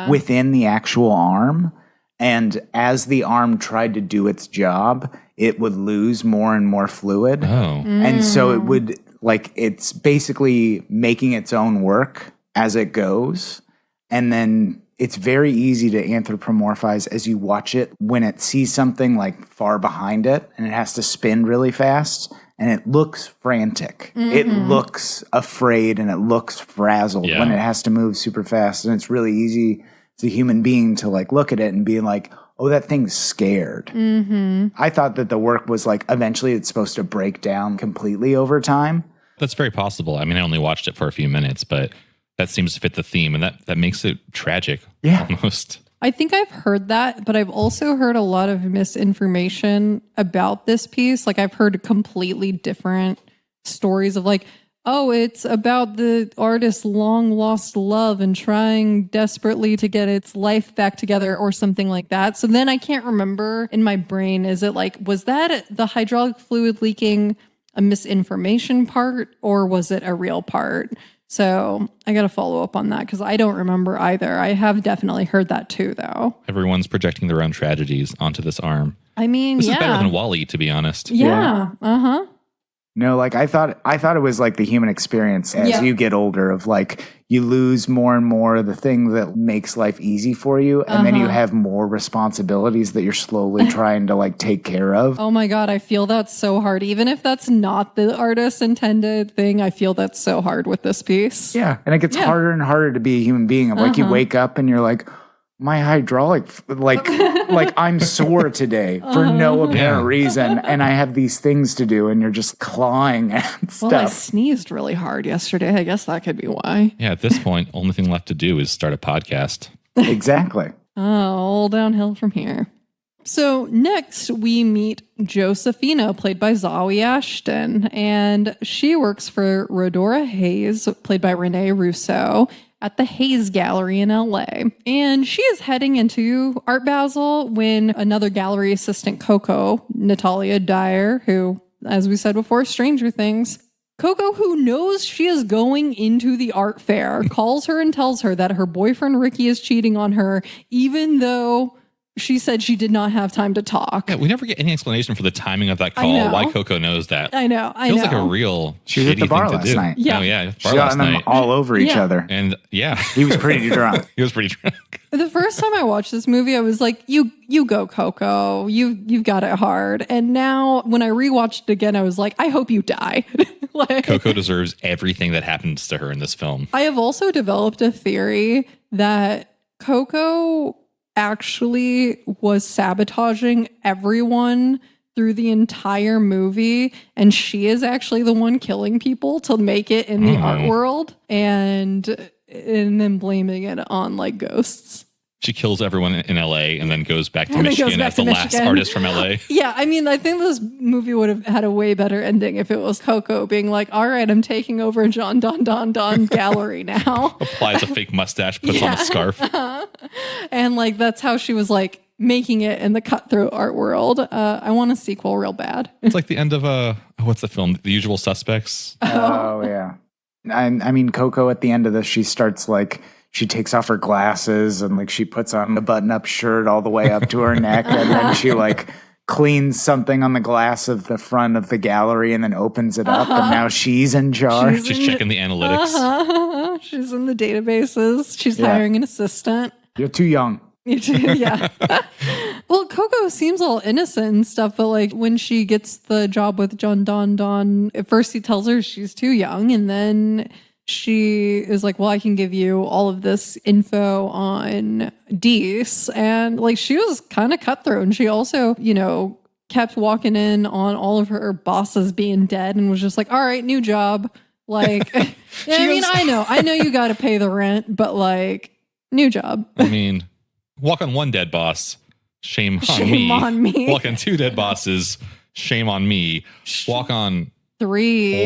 within the actual arm. And as the arm tried to do its job, it would lose more and more fluid. Oh. And so it would, like, it's basically making its own work as it goes. And then it's very easy to anthropomorphize as you watch it when it sees something like far behind it and it has to spin really fast. And it looks frantic. It looks afraid and it looks frazzled when it has to move super fast. And it's really easy as a human being to like look at it and be like, oh, that thing's scared. I thought that the work was like, eventually it's supposed to break down completely over time. That's very possible. I mean, I only watched it for a few minutes, but that seems to fit the theme. And that makes it tragic almost. I think I've heard that, but I've also heard a lot of misinformation about this piece. Like I've heard completely different stories of like, oh, it's about the artist's long lost love and trying desperately to get its life back together or something like that. So then I can't remember in my brain, is it like, was that the hydraulic fluid leaking a misinformation part or was it a real part? So I got to follow up on that because I don't remember either. I have definitely heard that too, though. Everyone's projecting their own tragedies onto this arm. I mean, this is better than WALL-E, to be honest. Yeah. Uh-huh. No, like I thought it was like the human experience as you get older of like you lose more and more of the thing that makes life easy for you. And then you have more responsibilities that you're slowly trying to like take care of. Oh my God, I feel that so hard. Even if that's not the artist's intended thing, I feel that's so hard with this piece. Yeah. And it gets harder and harder to be a human being. Of like you wake up and you're like, my hydraulic, like I'm sore today for no apparent reason, and I have these things to do, and you're just clawing at stuff. Well, I sneezed really hard yesterday. I guess that could be why. Yeah, at this point, only thing left to do is start a podcast. Exactly. All downhill from here. So next we meet Josephina, played by Zawe Ashton, and she works for Rodora Hayes, played by Renee Russo, at the Hayes Gallery in LA. And she is heading into Art Basel when another gallery assistant, Coco, Natalia Dyer, who, as we said before, Stranger Things, Coco, who knows she is going into the art fair, calls her and tells her that her boyfriend Ricky is cheating on her, even though she said she did not have time to talk. Yeah, we never get any explanation for the timing of that call, why Coco knows that. I know. Feels like a real She was at the bar thing last to do. night. Yeah. Oh, yeah. She got them all over each other. And yeah. He was pretty drunk. He was pretty drunk. The first time I watched this movie, I was like, you go, Coco. You've got it hard. And now when I rewatched it again, I was like, I hope you die. Like, Coco deserves everything that happens to her in this film. I have also developed a theory that Coco actually was sabotaging everyone through the entire movie, and she is actually the one killing people to make it in the art world, and then blaming it on like ghosts. She kills everyone in LA and then goes back to Michigan as the last artist from LA. Yeah, I mean, I think this movie would have had a way better ending if it was Coco being like, all right, I'm taking over John Don Gallery now. Applies a fake mustache, puts on a scarf. And like, that's how she was like making it in the cutthroat art world. I want a sequel real bad. It's like the end of what's the film? The Usual Suspects. Oh, yeah. I mean, Coco at the end of this, she starts like, she takes off her glasses and like she puts on a button-up shirt all the way up to her neck, and then she like cleans something on the glass of the front of the gallery and then opens it up, and now she's in charge. She's checking the analytics. She's in the databases. She's hiring an assistant. You're too young. Yeah. Well, Coco seems all innocent and stuff, but like when she gets the job with John Don, at first he tells her she's too young, and then she is like, well, I can give you all of this info on Dees. And like she was kind of cutthroat, and she also, kept walking in on all of her bosses being dead and was just like, all right, new job. Like, I know you got to pay the rent, but like, new job. I mean, walk on one dead boss, shame on me. Walk on two dead bosses, shame on me. Walk on three.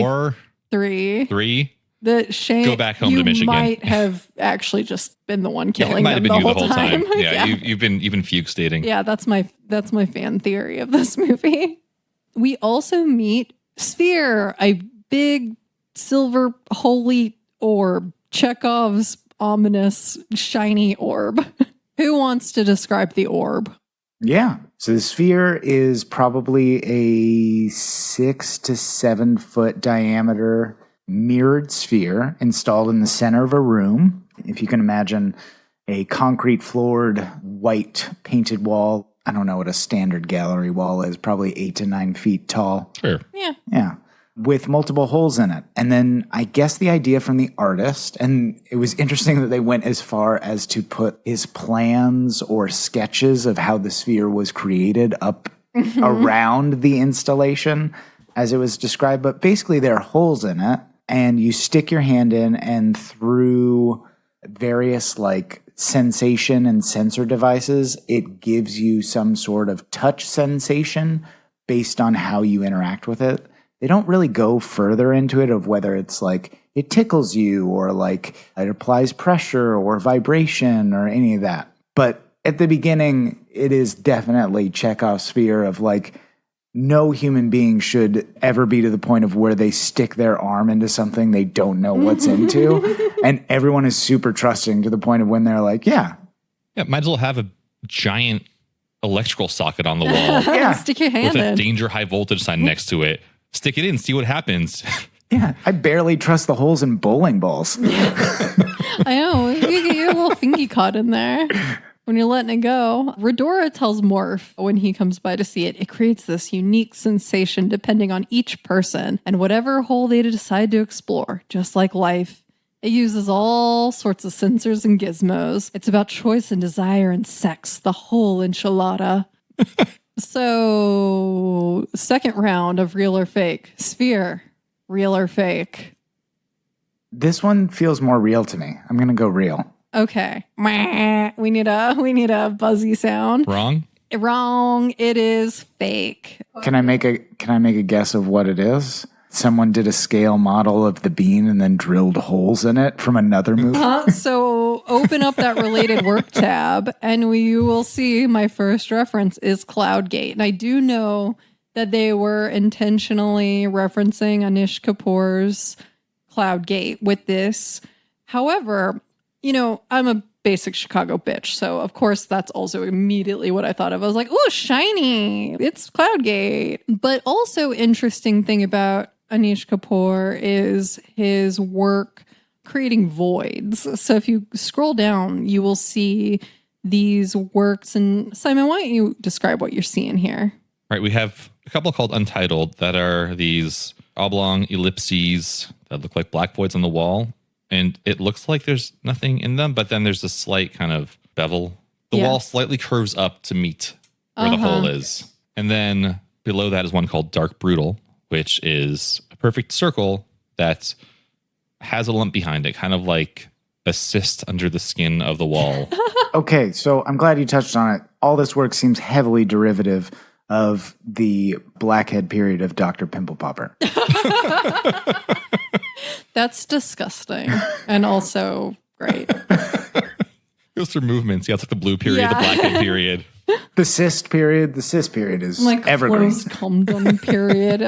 The shame. Go back home to Michigan. You might have actually just been the one killing them the whole time. Yeah, you've been fugue stating. Yeah, that's my fan theory of this movie. We also meet Sphere, a big silver holy orb, Chekhov's ominous shiny orb. Who wants to describe the orb? Yeah. So the sphere is probably a 6 to 7 foot diameter mirrored sphere installed in the center of a room. If you can imagine a concrete floored white painted wall. I don't know what a standard gallery wall is, probably 8 to 9 feet tall. Sure. Yeah. With multiple holes in it. And then I guess the idea from the artist, and it was interesting that they went as far as to put his plans or sketches of how the sphere was created up around the installation as it was described. But basically there are holes in it, and you stick your hand in, and through various like sensation and sensor devices, it gives you some sort of touch sensation based on how you interact with it. They don't really go further into it of whether it's like it tickles you or like it applies pressure or vibration or any of that. But at the beginning, it is definitely Chekhov's sphere of like no human being should ever be to the point of where they stick their arm into something they don't know what's into. And everyone is super trusting to the point of when they're like, yeah, might as well have a giant electrical socket on the wall. Yeah. Stick your hand with in. A danger high voltage sign next to it. Stick it in, see what happens. Yeah, I barely trust the holes in bowling balls. I know. You get your little fingy caught in there when you're letting it go. Redora tells Morph when he comes by to see it, it creates this unique sensation depending on each person and whatever hole they decide to explore, just like life. It uses all sorts of sensors and gizmos. It's about choice and desire and sex, the whole enchilada. So, second round of real or fake. Sphere, real or fake? This one feels more real to me. I'm going to go real. Okay. We need a buzzy sound. Wrong? Wrong. It is fake. Can I make a guess of what it is? Someone did a scale model of the bean and then drilled holes in it from another movie. So open up that related work tab and you will see my first reference is Cloudgate. And I do know that they were intentionally referencing Anish Kapoor's Cloudgate with this. However, I'm a basic Chicago bitch. So of course that's also immediately what I thought of. I was like, oh, shiny. It's Cloudgate. But also interesting thing about Anish Kapoor is his work creating voids. So if you scroll down, you will see these works. And Simon, why don't you describe what you're seeing here? Right. We have a couple called Untitled that are these oblong ellipses that look like black voids on the wall. And it looks like there's nothing in them, but then there's a slight kind of bevel. The wall slightly curves up to meet where the hole is. And then below that is one called Dark Brutal, which is a perfect circle that has a lump behind it, kind of like a cyst under the skin of the wall. Okay, so I'm glad you touched on it. All this work seems heavily derivative of the blackhead period of Dr. Pimple Popper. That's disgusting and also great. Goes through movements. Yeah, it's like the blue period, the blackhead period. The cyst period is like evergreen. Closed condom period.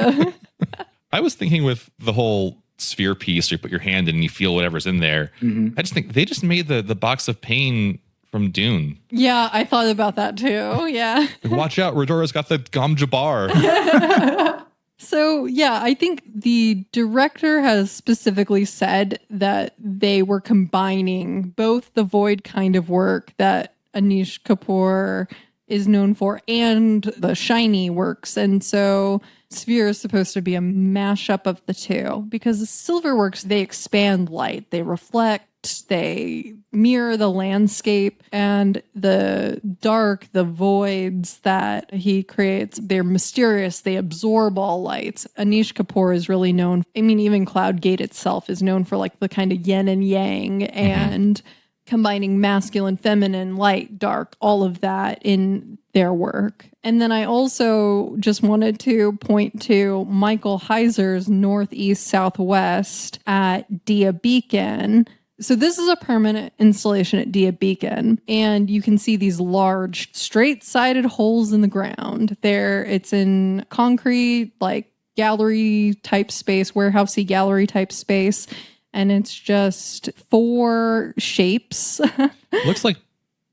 I was thinking with the whole sphere piece, where you put your hand in and you feel whatever's in there. Mm-hmm. I just think they just made the box of pain from Dune. Yeah, I thought about that too. Yeah. Like, watch out, Redora's got the Gom Jabbar. So, yeah, I think the director has specifically said that they were combining both the void kind of work that Anish Kapoor is known for and the shiny works. And so Sphere is supposed to be a mashup of the two, because the silver works, they expand light, they reflect, they mirror the landscape, and the dark, the voids that he creates, they're mysterious, they absorb all lights. Anish Kapoor is really known, I mean, even Cloud Gate itself is known for like the kind of yin and yang and combining masculine, feminine, light, dark, all of that in their work. And then I also just wanted to point to Michael Heizer's Northeast Southwest at Dia Beacon. So this is a permanent installation at Dia Beacon, and you can see these large straight-sided holes in the ground. It's in concrete, like gallery type space, warehousey gallery type space. And it's just 4 shapes. Looks like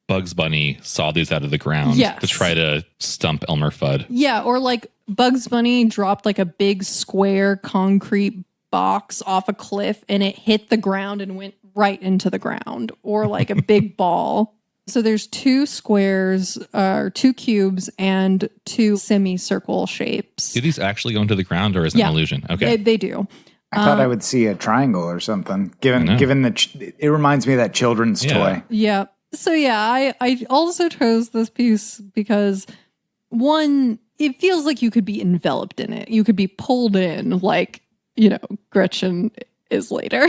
Bugs Bunny saw these out of the ground to try to stump Elmer Fudd. Yeah, or like Bugs Bunny dropped like a big square concrete box off a cliff and it hit the ground and went right into the ground, or like a big ball. So there's 2 squares, 2 cubes, and 2 semicircle shapes. Do these actually go into the ground, or is it an illusion? Okay. They do. I thought I would see a triangle or something, given that it reminds me of that children's toy. Yeah. So yeah, I also chose this piece because, one, it feels like you could be enveloped in it. You could be pulled in like, Gretchen is later.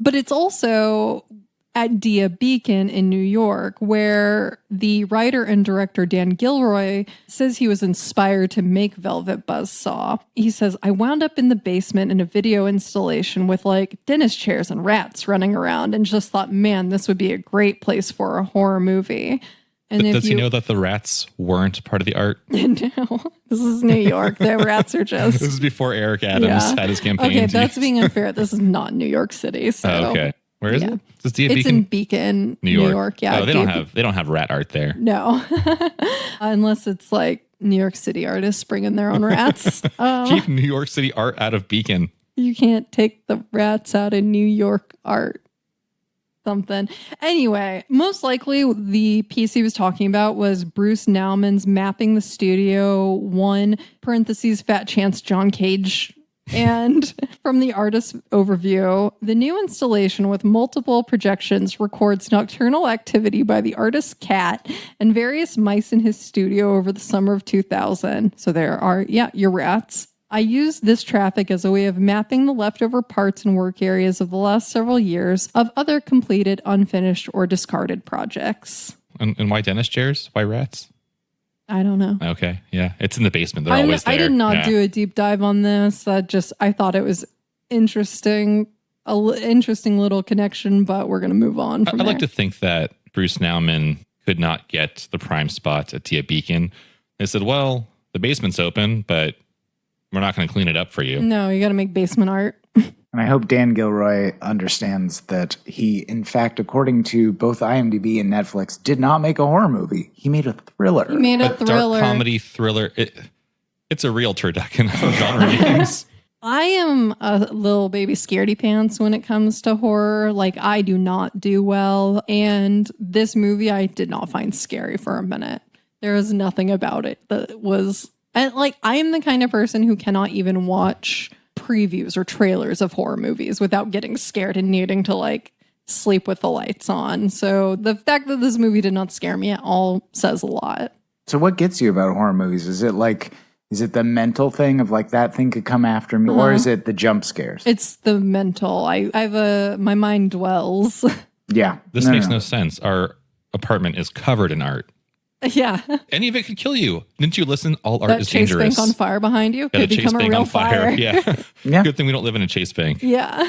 But it's also at Dia Beacon in New York, where the writer and director Dan Gilroy says he was inspired to make Velvet Buzzsaw. He says, I wound up in the basement in a video installation with like dentist chairs and rats running around, and just thought, man, this would be a great place for a horror movie. And does he know that the rats weren't part of the art? No, this is New York. The rats are just... This is before Eric Adams had his campaign. Okay, that's being unfair. This is not New York City. So. Okay. Where is it? Is Dia It's Beacon? in Beacon, New York. Yeah. Oh, they don't have rat art there. No, unless it's like New York City artists bringing their own rats. Keep New York City art out of Beacon. You can't take the rats out of New York art. Something. Anyway, most likely the piece he was talking about was Bruce Nauman's Mapping the Studio 1 (parentheses Fat Chance John Cage). And from the artist overview, the new installation with multiple projections records nocturnal activity by the artist's cat and various mice in his studio over the summer of 2000. So there are, your rats. I used this traffic as a way of mapping the leftover parts and work areas of the last several years of other completed, unfinished, or discarded projects. And why dentist chairs? Why rats? I don't know. Okay, yeah. It's in the basement. They're always there. I did not do a deep dive on this. I thought it was interesting, interesting little connection, but we're going to move on from there. I'd like to think that Bruce Nauman could not get the prime spot at Dia Beacon. They said, well, the basement's open, but we're not going to clean it up for you. No, you got to make basement art. And I hope Dan Gilroy understands that he, in fact, according to both IMDb and Netflix, did not make a horror movie. He made a thriller. He made a thriller. Dark comedy thriller. It's a real turducken of genre games. I am a little baby scaredy pants when it comes to horror. Like, I do not do well. And this movie, I did not find scary for a minute. There was nothing about it that was... And I am the kind of person who cannot even watch previews or trailers of horror movies without getting scared and needing to sleep with the lights on. So the fact that this movie did not scare me at all says a lot. So what gets you about horror movies? Is it the mental thing of that thing could come after me, or is it the jump scares? It's the mental. I have my mind dwells. Yeah. This makes no sense. Our apartment is covered in art. Yeah. Any of it could kill you. Didn't you listen? All art that is chase dangerous. bank on fire behind you Got could become a real fire. Yeah. Yeah. Good thing we don't live in a chase bank. Yeah.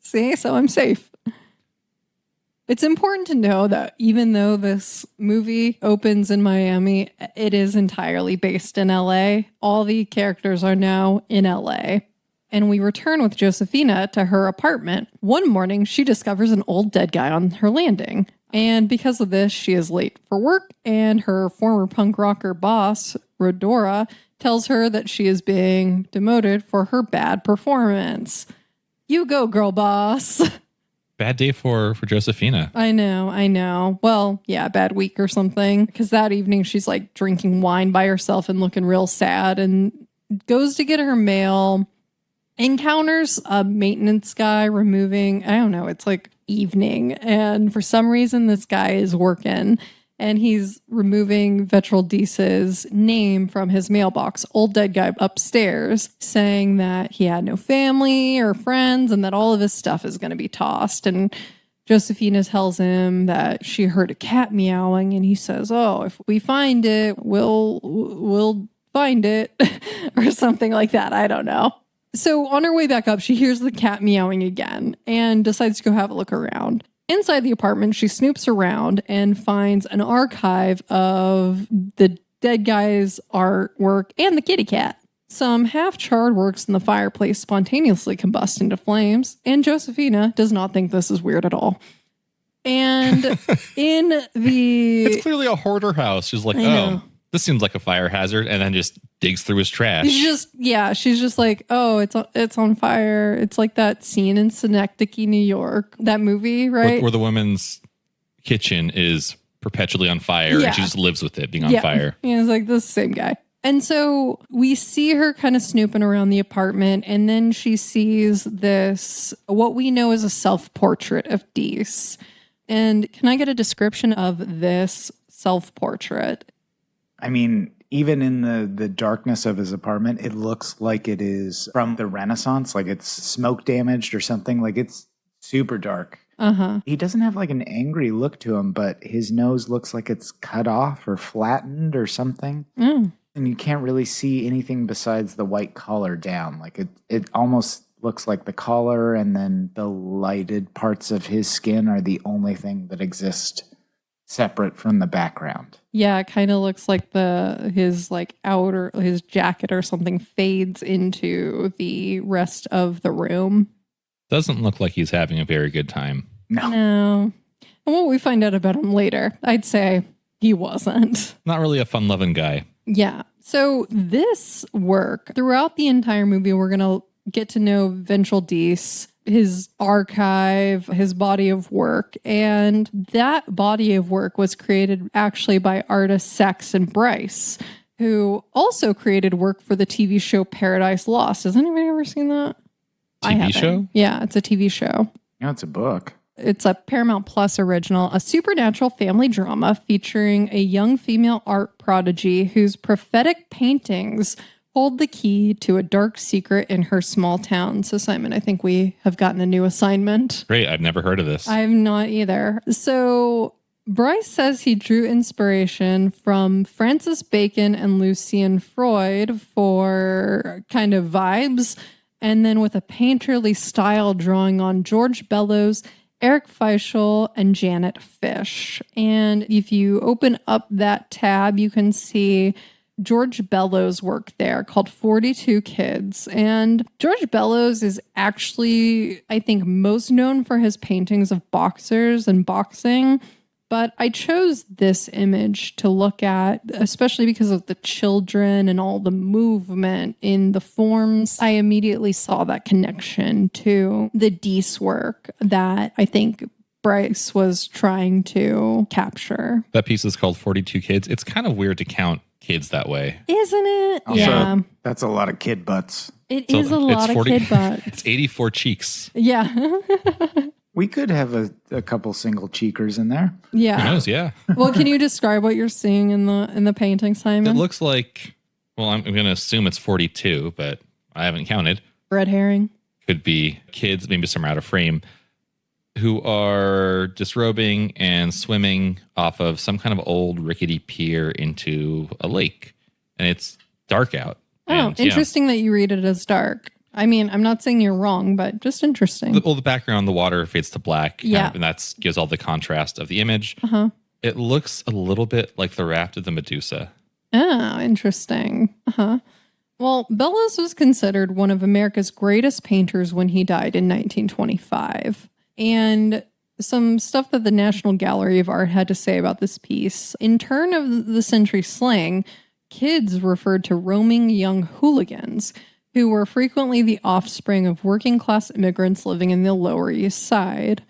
See, so I'm safe. It's important to know that even though this movie opens in Miami, it is entirely based in LA. All the characters are now in LA. And we return with Josephina to her apartment. One morning, she discovers an old dead guy on her landing. And because of this, she is late for work, and her former punk rocker boss, Rodora, tells her that she is being demoted for her bad performance. You go, girl boss. Bad day for Josephina. I know. Well, yeah, bad week or something. Because that evening she's like drinking wine by herself and looking real sad, and goes to get her mail, encounters a maintenance guy removing, I don't know, it's like evening. And for some reason, this guy is working and he's removing Vetraldice's name from his mailbox, old dead guy upstairs, saying that he had no family or friends and that all of his stuff is going to be tossed. And Josephina tells him that she heard a cat meowing, and he says, oh, if we find it, we'll find it or something like that. I don't know. So on her way back up, she hears the cat meowing again and decides to go have a look around. Inside the apartment, she snoops around and finds an archive of the dead guy's artwork and the kitty cat. Some half-charred works in the fireplace spontaneously combust into flames, and Josephina does not think this is weird at all. And It's clearly a hoarder house. She's like, oh, this seems like a fire hazard, and then just digs through his trash. She's just like, oh, it's on fire. It's like that scene in Synecdoche, New York, that movie, right? Where the woman's kitchen is perpetually on fire, and she just lives with it being on fire. Yeah, it's like this same guy. And so we see her kind of snooping around the apartment, and then she sees this, what we know is a self-portrait of Deese. And can I get a description of this self-portrait? I mean, even in the darkness of his apartment, it looks like it is from the Renaissance, like it's smoke damaged or something. Like it's super dark. Uh-huh. He doesn't have like an angry look to him, but his nose looks like it's cut off or flattened or something. Mm. And you can't really see anything besides the white collar down. Like it almost looks like the collar and then the lighted parts of his skin are the only thing that exist separate from the background. Yeah, it kind of looks like his jacket or something fades into the rest of the room. Doesn't look like he's having a very good time. No. And what we find out about him later, I'd say he wasn't. Not really a fun-loving guy. Yeah. So this work, throughout the entire movie, we're going to get to know Vetraldice, his archive, his body of work. And that body of work was created actually by artist Saxon Brice, who also created work for the TV show Paradise Lost. Has anybody ever seen that? TV show? Yeah, it's a TV show. Yeah, it's a book. It's a Paramount Plus original, a supernatural family drama featuring a young female art prodigy whose prophetic paintings hold the key to a dark secret in her small town. So, Simon, I think we have gotten a new assignment. Great. I've never heard of this. I have not either. So, Brice says he drew inspiration from Francis Bacon and Lucian Freud for kind of vibes, and then with a painterly style drawing on George Bellows, Eric Fischl, and Janet Fish. And if you open up that tab, you can see George Bellows' work there called 42 Kids. And George Bellows is actually, I think, most known for his paintings of boxers and boxing. But I chose this image to look at, especially because of the children and all the movement in the forms. I immediately saw that connection to the Deese work that I think Brice was trying to capture. That piece is called 42 Kids. It's kind of weird to count kids that way. Isn't it? Also, yeah. That's a lot of kid butts. It is a lot of kid butts. It's 84 cheeks. Yeah. We could have a couple single cheekers in there. Yeah. Who knows? Yeah. Well, can you describe what you're seeing in the painting, Simon? It looks like, well, I'm going to assume it's 42, but I haven't counted. Red herring. Could be kids, maybe some are out of frame, who are disrobing and swimming off of some kind of old rickety pier into a lake. And it's dark out. Oh, and, interesting that you read it as dark. I mean, I'm not saying you're wrong, but just interesting. The background, the water fades to black. Yeah. And that gives all the contrast of the image. Uh-huh. It looks a little bit like the raft of the Medusa. Oh, interesting. Uh-huh. Well, Bellows was considered one of America's greatest painters when he died in 1925. And some stuff that the National Gallery of Art had to say about this piece. In turn of the century slang, kids referred to roaming young hooligans who were frequently the offspring of working-class immigrants living in the Lower East Side.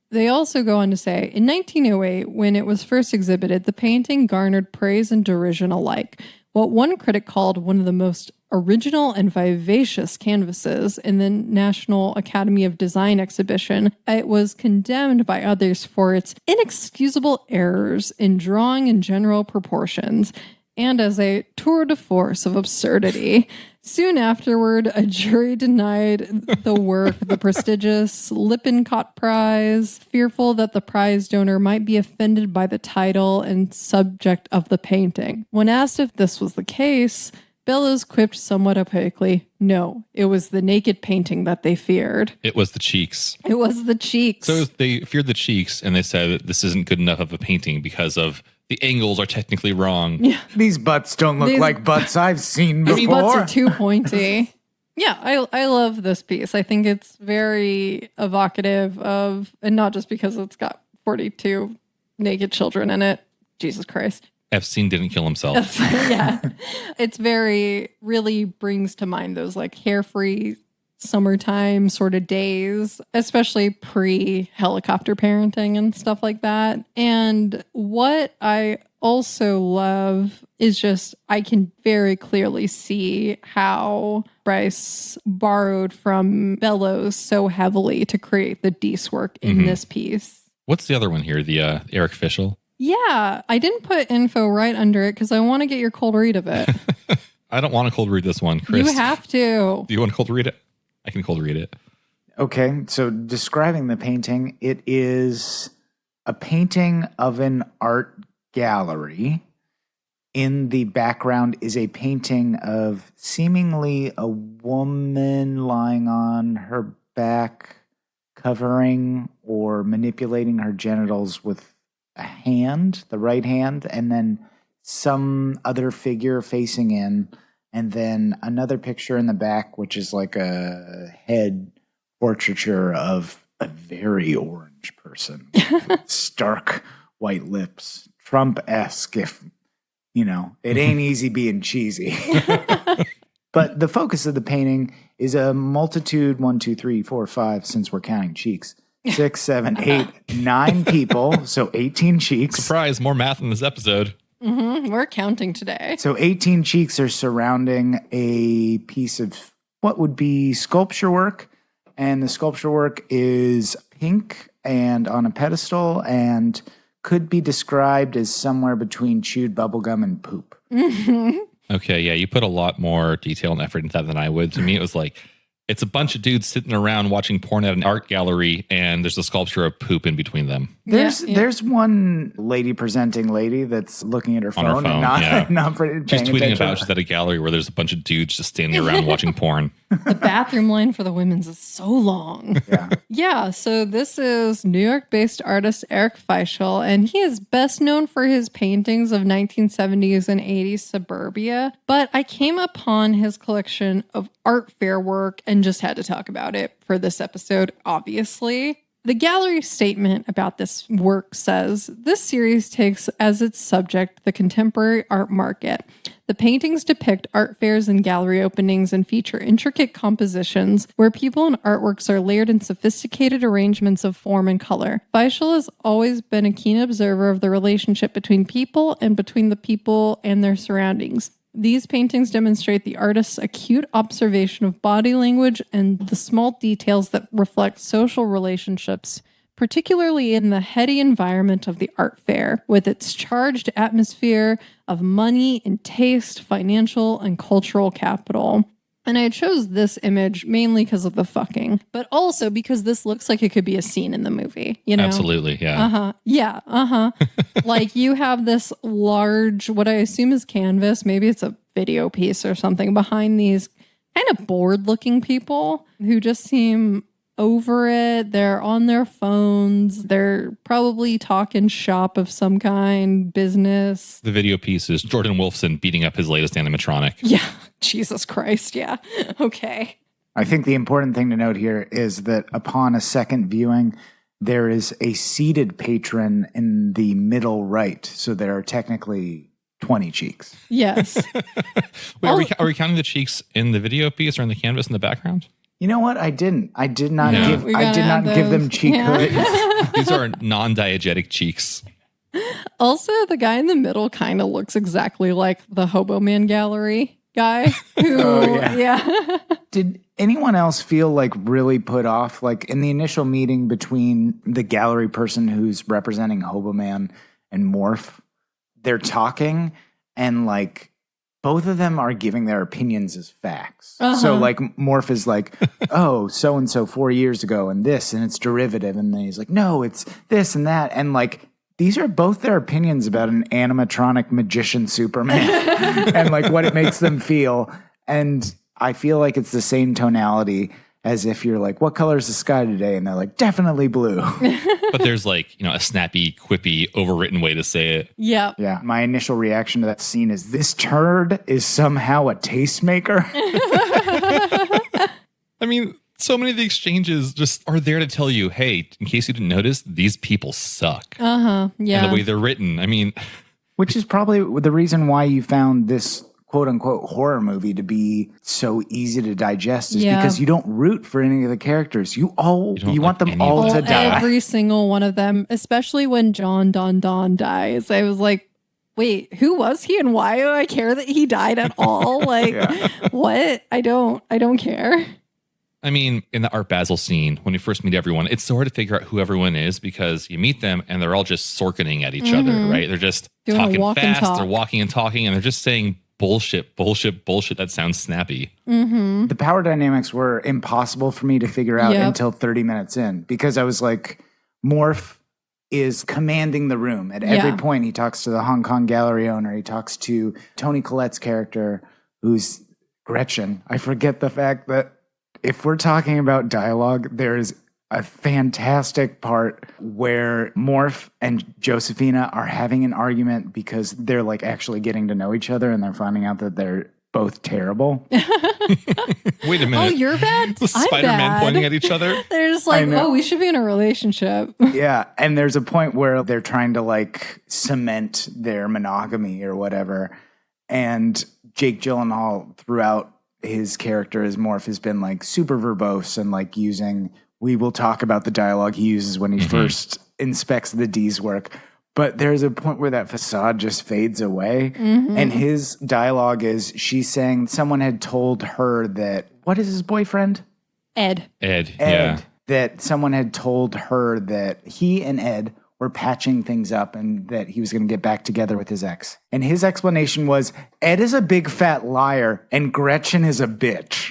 They also go on to say, in 1908, when it was first exhibited, the painting garnered praise and derision alike. What one critic called one of the most original and vivacious canvases in the National Academy of Design exhibition, it was condemned by others for its inexcusable errors in drawing and general proportions, and as a tour de force of absurdity. Soon afterward, a jury denied the work the prestigious Lippincott Prize, fearful that the prize donor might be offended by the title and subject of the painting. When asked if this was the case, Bellows quipped somewhat opaquely, no, it was the naked painting that they feared. It was the cheeks. It was the cheeks. So they feared the cheeks, and they said that this isn't good enough of a painting because of the angles are technically wrong. Yeah. These butts don't look like butts I've seen before. These butts are too pointy. Yeah, I love this piece. I think it's very evocative of, and not just because it's got 42 naked children in it. Jesus Christ. Epstein didn't kill himself. Yeah. It's really brings to mind those like carefree summertime sort of days, especially pre-helicopter parenting and stuff like that. And what I also love is just, I can very clearly see how Brice borrowed from Bellows so heavily to create the Deese work in this piece. What's the other one here? The Eric Fischl? Yeah, I didn't put info right under it because I want to get your cold read of it. I don't want to cold read this one, Chris. You have to. Do you want to cold read it? I can cold read it. Okay, so describing the painting, it is a painting of an art gallery. In the background is a painting of seemingly a woman lying on her back, covering or manipulating her genitals with a hand, the right hand, and then some other figure facing in, and then another picture in the back, which is like a head portraiture of a very orange person, stark white lips, Trump-esque, if, you know, it ain't easy being cheesy. But the focus of the painting is a multitude, 1, 2, 3, 4, 5, since we're counting cheeks, 6, 7, 8, 9 people, so 18 cheeks. Surprise, more math in this episode. We're counting today. So 18 cheeks are surrounding a piece of what would be sculpture work, and the sculpture work is pink and on a pedestal and could be described as somewhere between chewed bubblegum and poop. Okay, yeah, you put a lot more detail and effort into that than I would. To me, it was like, it's a bunch of dudes sitting around watching porn at an art gallery, and there's a sculpture of poop in between them. There's one lady presenting lady that's looking at her phone, and not paying She's tweeting attention. about she's at a gallery where there's a bunch of dudes just standing around watching porn. The bathroom line for the women's is so long. Yeah, so this is New York-based artist Eric Fischl, and he is best known for his paintings of 1970s and 80s suburbia, but I came upon his collection of art fair work and just had to talk about it for this episode, obviously. The gallery statement about this work says, this series takes as its subject the contemporary art market. The paintings depict art fairs and gallery openings and feature intricate compositions where people and artworks are layered in sophisticated arrangements of form and color. Fischl has always been a keen observer of the relationship between people and between the people and their surroundings. These paintings demonstrate the artist's acute observation of body language and the small details that reflect social relationships, particularly in the heady environment of the art fair, with its charged atmosphere of money and taste, financial and cultural capital. And I chose this image mainly because of the fucking, but also because this looks like it could be a scene in the movie, you know? Absolutely, yeah. Like you have this large, what I assume is canvas, maybe it's a video piece or something, behind these kind of bored looking people who just seem over it. They're on their phones. They're probably talking shop of some kind, business. The video piece is Jordan Wolfson beating up his latest animatronic. Yeah. Jesus Christ. Yeah. Okay. I think the important thing to note here is that upon a second viewing, there is a seated patron in the middle right. So there are technically 20 cheeks. Yes. Wait, are we counting the cheeks in the video piece or in the canvas in the background? You know what? I didn't. I did not No. give them cheek hoods. These are non-diegetic cheeks. Also, the guy in the middle kind of looks exactly like the Hobo Man Gallery guy. Who, yeah. Did anyone else feel like really put off? Like in the initial meeting between the gallery person who's representing Hobo Man and Morph, they're talking and like both of them are giving their opinions as facts. So like Morph is like, oh, so-and-so 4 years ago and this and it's derivative. And then he's like, no, it's this and that. And like, these are both their opinions about an animatronic magician Superman and like what it makes them feel. And I feel like it's the same tonality as if you're like, what color is the sky today? And they're like, definitely blue. But there's like, a snappy, quippy, overwritten way to say it. Yeah. Yeah. My initial reaction to that scene is this turd is somehow a tastemaker. I mean, so many of the exchanges just are there to tell you, hey, in case you didn't notice, these people suck. Yeah. And the way they're written. I mean, which is probably the reason why you found this quote unquote horror movie to be so easy to digest is because you don't root for any of the characters. You want them all to die. Every single one of them, especially when John Don Don dies. I was like, wait, who was he and why do I care that he died at all? Like, what? I don't care. I mean, in the Art Basel scene, when you first meet everyone, it's so hard to figure out who everyone is because you meet them and they're all just sorkening at each other, right? They're just doing talking fast, they're walking and talking, and they're just saying bullshit that sounds snappy. The power dynamics were impossible for me to figure out until 30 minutes in because I was like, Morph is commanding the room. At every point, he talks to the Hong Kong gallery owner. He talks to Toni Collette's character, who's Gretchen. I forget the fact that if we're talking about dialogue, there is a fantastic part where Morph and Josephina are having an argument because they're like actually getting to know each other and they're finding out that they're both terrible. Wait a minute. Oh, you're bad? The Spider-Man pointing at each other. They're just like, oh, we should be in a relationship. Yeah. And there's a point where they're trying to like cement their monogamy or whatever. And Jake Gyllenhaal throughout his character as Morph has been like super verbose and like we will talk about the dialogue he uses when he first inspects the D's work. But there's a point where that facade just fades away. And his dialogue is she's saying someone had told her that, what is his boyfriend? Ed, yeah. That someone had told her that he and Ed were patching things up and that he was going to get back together with his ex. And his explanation was, Ed is a big fat liar and Gretchen is a bitch.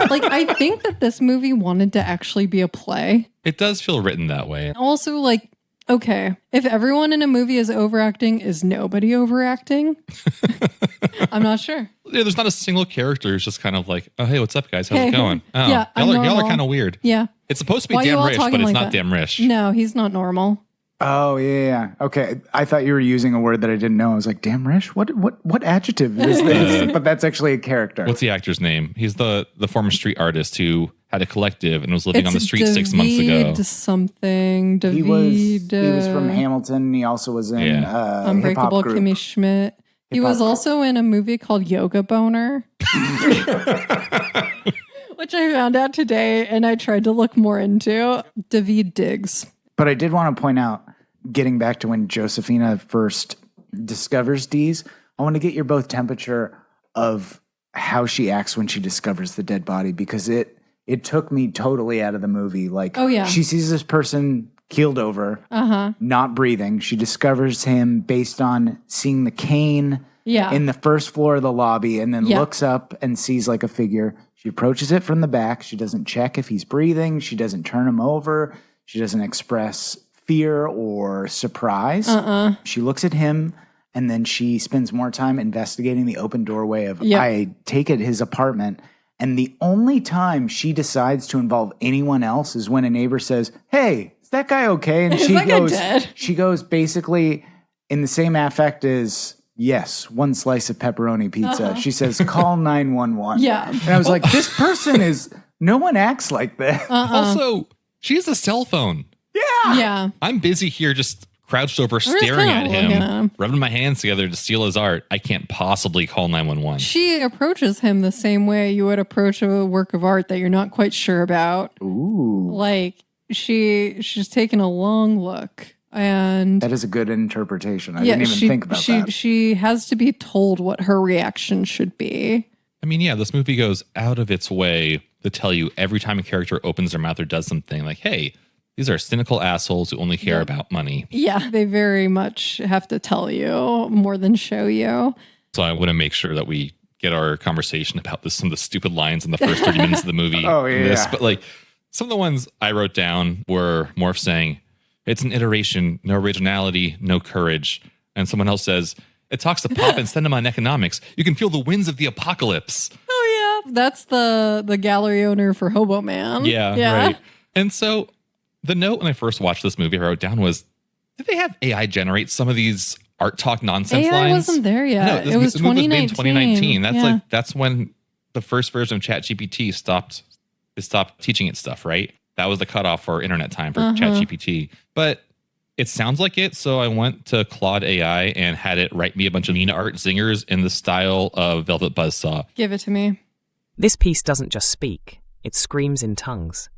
Like, I think that this movie wanted to actually be a play. It does feel written that way. Also, like, okay, if everyone in a movie is overacting, is nobody overacting? I'm not sure. Yeah, there's not a single character who's just kind of like, oh, hey, what's up, guys? How's it going? Oh, yeah, y'all are kind of weird. Yeah. It's supposed to be Why damn rich, but it's like not that? damn rich. No, he's not normal. Oh, yeah. Okay. I thought you were using a word that I didn't know. I was like, damn Rish? What adjective is this? But that's actually a character. What's the actor's name? He's the former street artist who had a collective and was living on the street 6 months ago. Something. He was from Hamilton. He also was in Unbreakable Kimmy Schmidt. He was also in a movie called Yoga Boner, which I found out today and I tried to look more into. David Diggs. But I did want to point out, getting back to when Josephina first discovers D's, I want to get your both temperature of how she acts when she discovers the dead body, because it took me totally out of the movie. Like, she sees this person keeled over, not breathing. She discovers him based on seeing the cane in the first floor of the lobby, and then looks up and sees like a figure. She approaches it from the back. She doesn't check if he's breathing. She doesn't turn him over. She doesn't express fear or surprise. She looks at him, and then she spends more time investigating the open doorway of, I take it, his apartment. And the only time she decides to involve anyone else is when a neighbor says, hey, is that guy okay? And she goes basically in the same affect as, yes, one slice of pepperoni pizza. She says, call 911. Yeah. And I was like, this person is, no one acts like that. Also, She has a cell phone. Yeah. I'm busy here just crouched over, staring at him, rubbing my hands together to steal his art. I can't possibly call 911. She approaches him the same way you would approach a work of art that you're not quite sure about. Ooh. Like, she's taken a long look. And that is a good interpretation. I didn't even think about that. She has to be told what her reaction should be. I mean, yeah, this movie goes out of its way to tell you every time a character opens their mouth or does something like, hey, these are cynical assholes who only care about money. Yeah, they very much have to tell you more than show you. So I want to make sure that we get our conversation about some of the stupid lines in the first 30 minutes of the movie. Oh, yeah. But like some of the ones I wrote down were Morf saying, it's an iteration, no originality, no courage. And someone else says, it talks to Pop and send him on economics. You can feel the winds of the apocalypse. Oh, yeah. That's the gallery owner for Hobo Man. Yeah. Right. And so the note when I first watched this movie I wrote down was, did they have AI generate some of these art talk nonsense AI lines? Wasn't there yet. No, it was 2019. 2019. That's when the first version of ChatGPT stopped teaching it stuff, right? That was the cutoff for internet time for ChatGPT. But it sounds like it, so I went to Claude AI and had it write me a bunch of mean art zingers in the style of Velvet Buzzsaw. Give it to me. This piece doesn't just speak, it screams in tongues.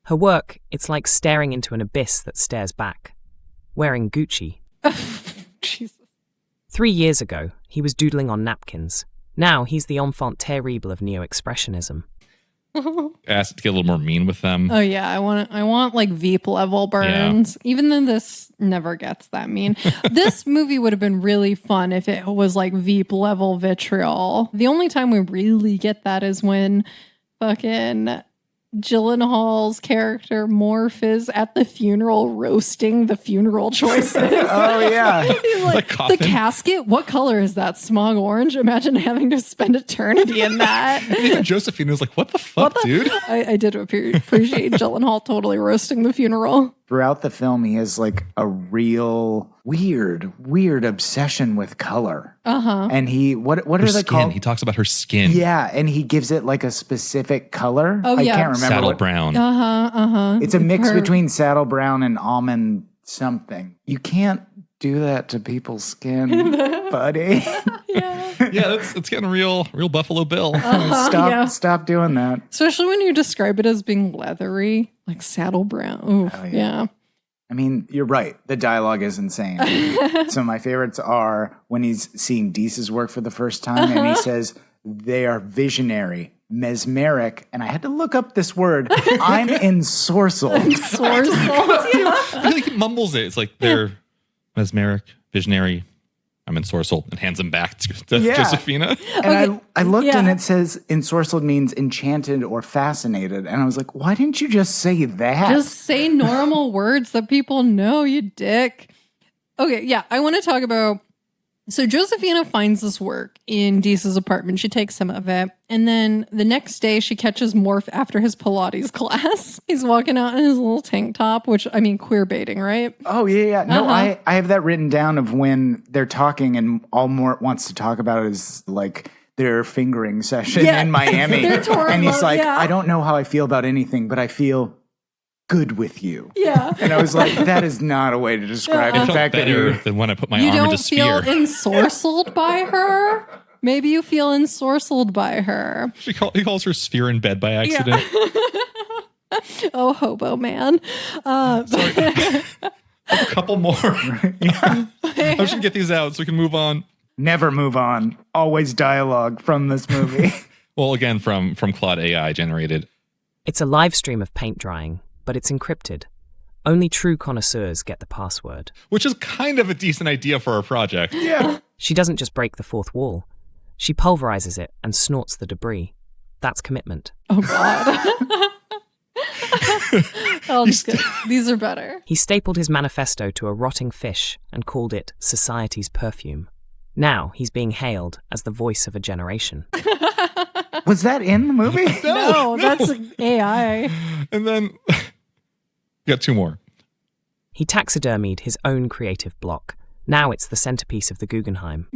Her work, it's like staring into an abyss that stares back. Wearing Gucci. Jesus. 3 years ago, he was doodling on napkins. Now he's the enfant terrible of neo-expressionism. Asked to get a little more mean with them. Oh yeah, I want like Veep level burns. Yeah. Even though this never gets that mean. This movie would have been really fun if it was like Veep level vitriol. The only time we really get that is when fucking Gyllenhaal's character Morph is at the funeral roasting the funeral choices. Oh yeah. He's like, the casket? What color is that? Smog orange? Imagine having to spend eternity in that. Even Josephine was like, what the fuck, dude? I did appreciate Gyllenhaal totally roasting the funeral. Throughout the film, he has like a real weird obsession with color. And he, what are they called? He talks about her skin. Yeah, and he gives it like a specific color. Oh, yeah. I can't remember. Saddle brown. It's a mix between saddle brown and almond something. You can't do that to people's skin, buddy. Yeah, it's getting real Buffalo Bill. Stop doing that. Especially when you describe it as being leathery, like saddle brown. Ooh, yeah. I mean, you're right. The dialogue is insane. Some of my favorites are when he's seeing Deese's work for the first time and he says, they are visionary, mesmeric, and I had to look up this word. I'm ensorcelled. Ensorcelled. I think he mumbles it. It's like they're mesmeric, visionary, I'm ensorcelled, and hands him back to Josephina. And I looked and it says ensorcelled means enchanted or fascinated. And I was like, why didn't you just say that? Just say normal words that people know, you dick. Okay, yeah, I want to talk about... So Josephina finds this work in Deese's apartment. She takes some of it. And then the next day she catches Morph after his Pilates class. He's walking out in his little tank top, which, I mean, queer baiting, right? Oh, yeah. No, I have that written down of when they're talking and all Mort wants to talk about is like their fingering session in Miami. And he's like, I don't know how I feel about anything, but I feel good with you. Yeah. And I was like, that is not a way to describe it. It felt better than when I put my arm into spear. You don't feel ensorcelled by her? Maybe you feel ensorcelled by her. He calls her sphere in bed by accident. Yeah. Oh, Hobo Man. Sorry. A couple more. I should get these out so we can move on. Never move on. Always dialogue from this movie. Well, again, from Claude AI generated. It's a live stream of paint drying, but it's encrypted. Only true connoisseurs get the password. Which is kind of a decent idea for a project. Yeah. She doesn't just break the fourth wall. She pulverizes it and snorts the debris. That's commitment. Oh, God. These are better. He stapled his manifesto to a rotting fish and called it Society's Perfume. Now he's being hailed as the voice of a generation. Was that in the movie? No, that's AI. And then... got two more. He taxidermied his own creative block. Now it's the centerpiece of the Guggenheim.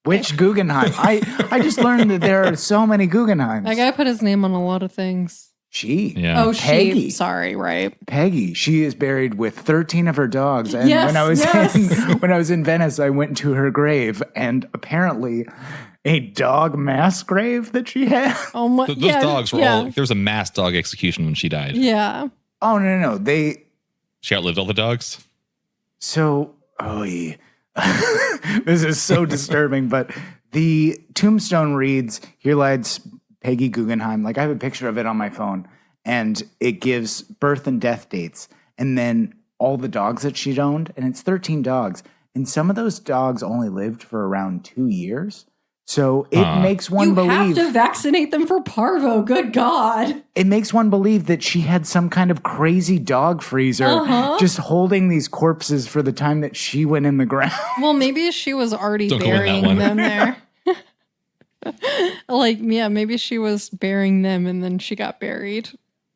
Which Guggenheim? I just learned that there are so many Guggenheims. That guy put his name on a lot of things. Yeah. Oh, Peggy. she. Sorry, right. Peggy. She is buried with 13 of her dogs. And Yes, when I was in Venice, I went to her grave, and apparently a dog mass grave that she had. Oh my! Those dogs were all. There was a mass dog execution when she died. Yeah. Oh no! She outlived all the dogs. So, this is so disturbing. But the tombstone reads, "Here lies Peggy Guggenheim." Like, I have a picture of it on my phone, and it gives birth and death dates, and then all the dogs that she'd owned, and it's 13 dogs, and some of those dogs only lived for around 2 years. So it makes one believe you have to vaccinate them for parvo. Good God. It makes one believe that she had some kind of crazy dog freezer just holding these corpses for the time that she went in the ground. Well, maybe she was already burying them there. Maybe she was burying them and then she got buried.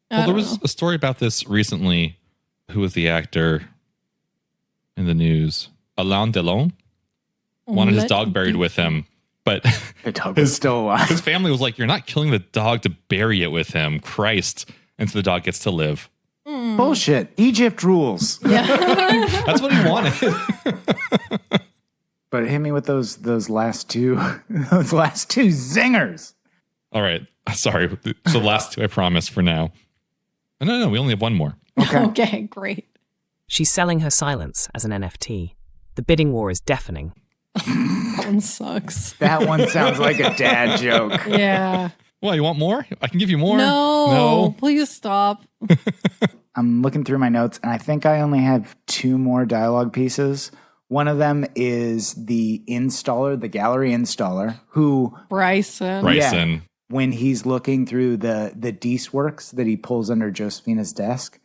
Well, there was a story about this recently. Who was the actor in the news? Alain Delon wanted his dog buried with him. But the dog was still alive. His family was like, "You're not killing the dog to bury it with him. Christ." And so the dog gets to live. Bullshit. Egypt rules. Yeah. That's what he wanted. But hit me with those last two zingers. All right. Sorry. So the last two, I promise, for now. No, we only have one more. Okay, great. She's selling her silence as an NFT. The bidding war is deafening. That one sucks. That one sounds like a dad joke. Yeah. Well, you want more? I can give you more. No. Please stop. I'm looking through my notes, and I think I only have 2 more dialogue pieces. One of them is the installer, the gallery installer, who... Bryson. Yeah, when he's looking through the Deese works that he pulls under Josefina's desk,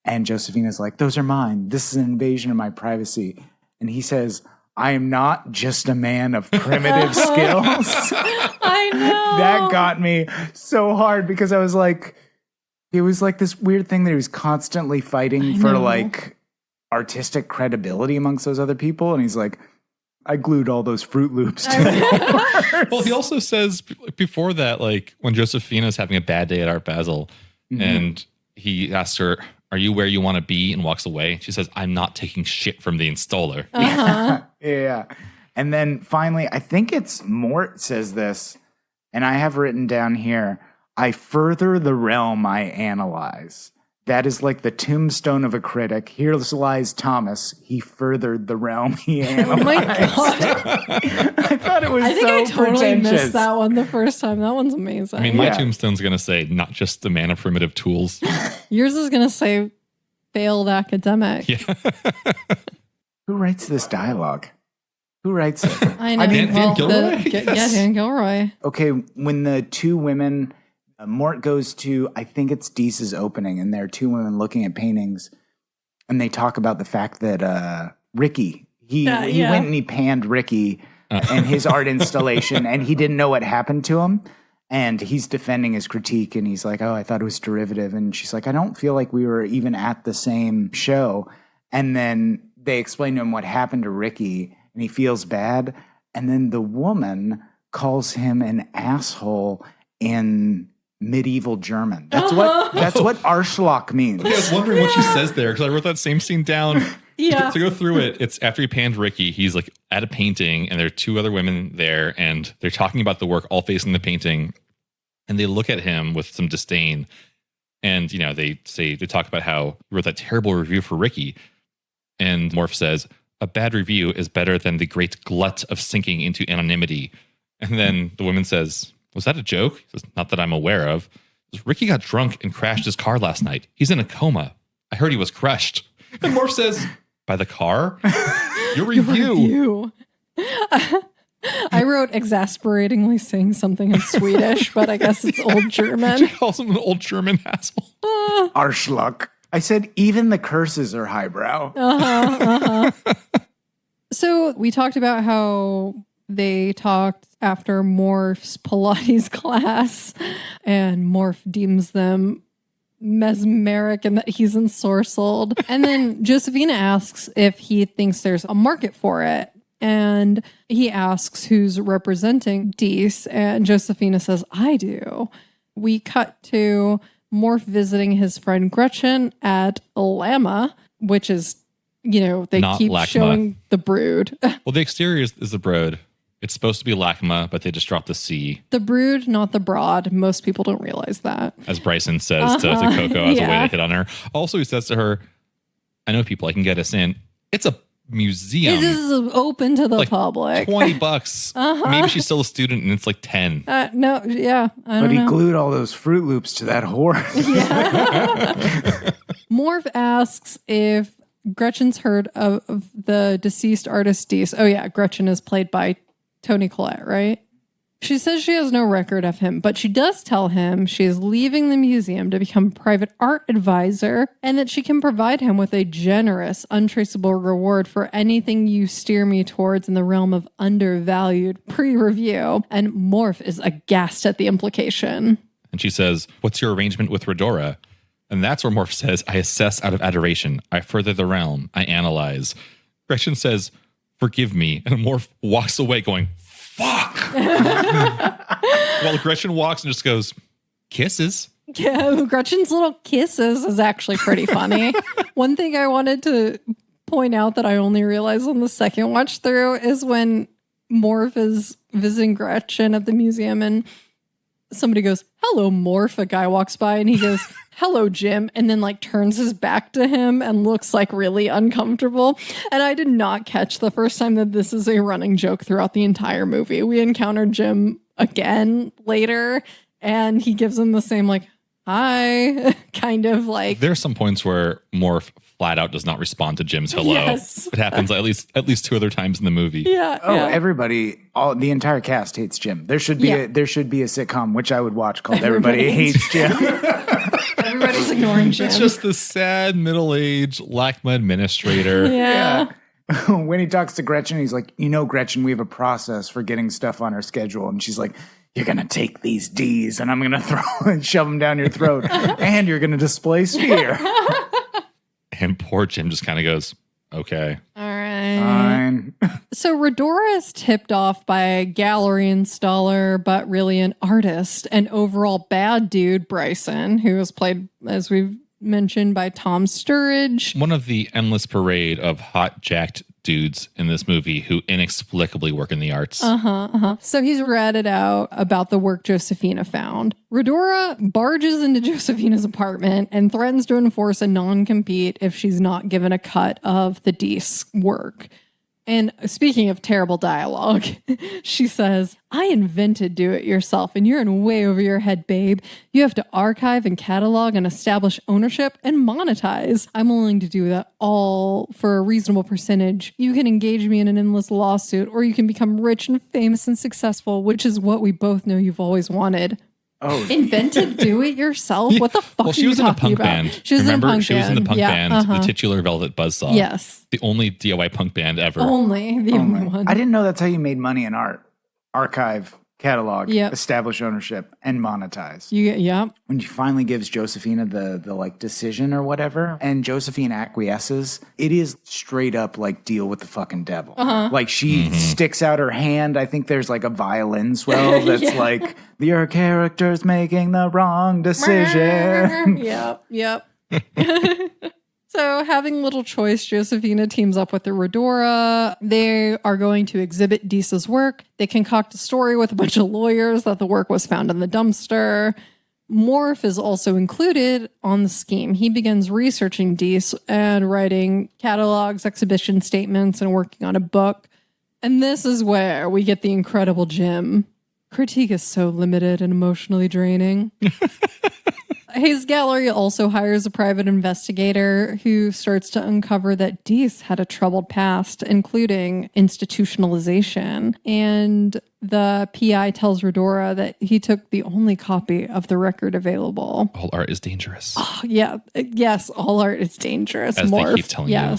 and Josefina's like, "Those are mine. This is an invasion of my privacy." And he says, "I am not just a man of primitive skills." I know. That got me so hard because I was like, it was like this weird thing that he was constantly fighting for like artistic credibility amongst those other people. And he's like, "I glued all those Fruit Loops to the Well, he also says before that, like when Josefina's having a bad day at Art Basel and he asks her, "Are you where you want to be?" and walks away. She says, "I'm not taking shit from the installer." Yeah. And then finally, I think it's Mort says this, and I have written down here, "I further the realm I analyze." That is like the tombstone of a critic. Here lies Thomas. He furthered the realm he analyzed. Oh my God. I thought it was I think so I totally pretentious. missed that one the first time. That one's amazing. I mean, my tombstone's going to say, "Not just the man of primitive tools." Yours is going to say failed academic. Yeah. Who writes this dialogue? Who writes it? I know. Dan Gilroy? Dan Gilroy. Okay, when the 2 women, Mort goes to, I think it's Deese's opening, and there are 2 women looking at paintings, and they talk about the fact that Ricky, he went and he panned Ricky and his art installation, and he didn't know what happened to him. And he's defending his critique, and he's like, "Oh, I thought it was derivative." And she's like, "I don't feel like we were even at the same show." And then they explain to him what happened to Ricky, and he feels bad. And then the woman calls him an asshole in medieval German. That's what Arschloch means. Okay, I was wondering what she says there because I wrote that same scene down. Yeah. To go through it, it's after he panned Ricky, he's like at a painting and there are 2 other women there and they're talking about the work all facing the painting. And they look at him with some disdain. And, they talk about how he wrote that terrible review for Ricky. And Morph says, "A bad review is better than the great glut of sinking into anonymity." And then the woman says, "Was that a joke?" He says, "Not that I'm aware of." He says, "Ricky got drunk and crashed his car last night. He's in a coma. I heard he was crushed." And Morph says, "By the car?" Your review. I wrote exasperatingly saying something in Swedish, but I guess it's Old German. She calls him an old German asshole. Arschloch. I said even the curses are highbrow. So we talked about how they talked after Morph's Pilates class, and Morph deems them mesmeric and that he's ensorcelled. And then Josefina asks if he thinks there's a market for it. And he asks who's representing Deese, and Josefina says, "I do." We cut to Morf visiting his friend Gretchen at Lama, which is, they Not keep Lachma. showing the brood. Well, the exterior is the brood. It's supposed to be Lachma, but they just dropped the C. The brood, not the broad. Most people don't realize that. As Bryson says to Coco as a way to hit on her. Also, he says to her, I know people, I can get us in. It's a museum. This is open to the public. $20. Maybe she's still a student and it's like 10. No, yeah. But he glued all those Fruit Loops to that horse. Yeah. Morf asks if Gretchen's heard of the deceased artist Dees. Oh, yeah. Gretchen is played by Toni Collette, right? She says she has no record of him, but she does tell him she is leaving the museum to become a private art advisor and that she can provide him with a generous, untraceable reward for anything you steer me towards in the realm of undervalued pre-review. And Morf is aghast at the implication. And she says, what's your arrangement with Redora? And that's where Morf says, I assess out of adoration. I further the realm. I analyze. Gretchen says, forgive me. And Morf walks away going, fuck. While Gretchen walks and just goes, kisses. Yeah, Gretchen's little kisses is actually pretty funny. One thing I wanted to point out that I only realized on the second watch through is when Morf is visiting Gretchen at the museum and somebody goes, hello, Morf. A guy walks by and he goes, hello, Jim. And then turns his back to him and looks really uncomfortable. And I did not catch the first time that this is a running joke throughout the entire movie. We encounter Jim again later and he gives him the same hi, kind of There's some points where Morf flat out does not respond to Jim's hello. Yes. It happens at least 2 other times in the movie. Yeah. Oh, yeah. everybody, the entire cast hates Jim. There should be a sitcom which I would watch called Everybody Everybody Hates Jim. Everybody's ignoring Jim. It's just the sad middle-aged Lachma administrator. Yeah. When he talks to Gretchen, he's like, Gretchen, we have a process for getting stuff on our schedule. And she's like, you're going to take these D's and I'm going to throw and shove them down your throat. And you're going to display sphere. And poor Jim just kind of goes, okay. All right. Fine. So Redora is tipped off by a gallery installer, but really an artist, and overall bad dude, Bryson, who was played, as we've mentioned, by Tom Sturridge. One of the endless parade of hot, jacked dudes in this movie who inexplicably work in the arts. So he's ratted out about the work Josefina found. Redora barges into Josefina's apartment and threatens to enforce a non-compete if she's not given a cut of the Dees work. And speaking of terrible dialogue, she says, I invented do-it-yourself, and you're in way over your head, babe. You have to archive and catalog and establish ownership and monetize. I'm willing to do that all for a reasonable percentage. You can engage me in an endless lawsuit, or you can become rich and famous and successful, which is what we both know you've always wanted. Oh, Invented do-it-yourself? What the fuck are she you was in a talking punk about? band. She was Remember? in a punk She was in the punk band, the titular Velvet Buzzsaw. Yes. The only DIY punk band ever. Only. The only one. I didn't know that's how you made money in art. Archive, catalog, Yep. establish ownership, and monetize. Yeah. When she finally gives Josefina the decision or whatever, and Josephine acquiesces, it is straight up deal with the fucking devil. She sticks out her hand. I think there's a violin swell that's your character's making the wrong decision. Yep. So, having little choice, Josefina teams up with the Redora. They are going to exhibit Dees's work. They concoct a story with a bunch of lawyers that the work was found in the dumpster. Morf is also included on the scheme. He begins researching Dees and writing catalogs, exhibition statements, and working on a book. And this is where we get the incredible Jim. Critique is so limited and emotionally draining. His gallery also hires a private investigator who starts to uncover that Dees had a troubled past, including institutionalization. And the PI tells Redora that he took the only copy of the record available. All art is dangerous. Oh, yeah. Yes, all art is dangerous. As Morf. they keep telling you.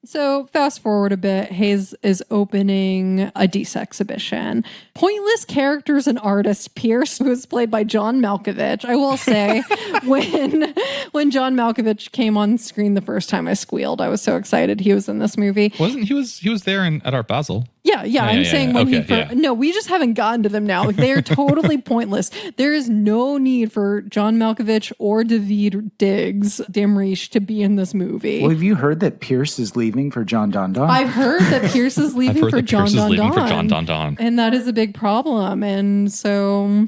So fast forward a bit, Heizer is opening a Dees exhibition. Pointless characters and artist Pierce, who is played by John Malkovich. I will say, when John Malkovich came on screen the first time, I squealed. I was so excited he was in this movie. Wasn't he was there at Art Basel? I'm saying when No, we just haven't gotten to them now. Like, they are totally pointless. There is no need for John Malkovich or David Diggs Dimreach to be in this movie. Well, have you heard that Pierce is leaving for John Don Don? I've heard that Pierce is leaving for John Don Don. And that is a big problem. And so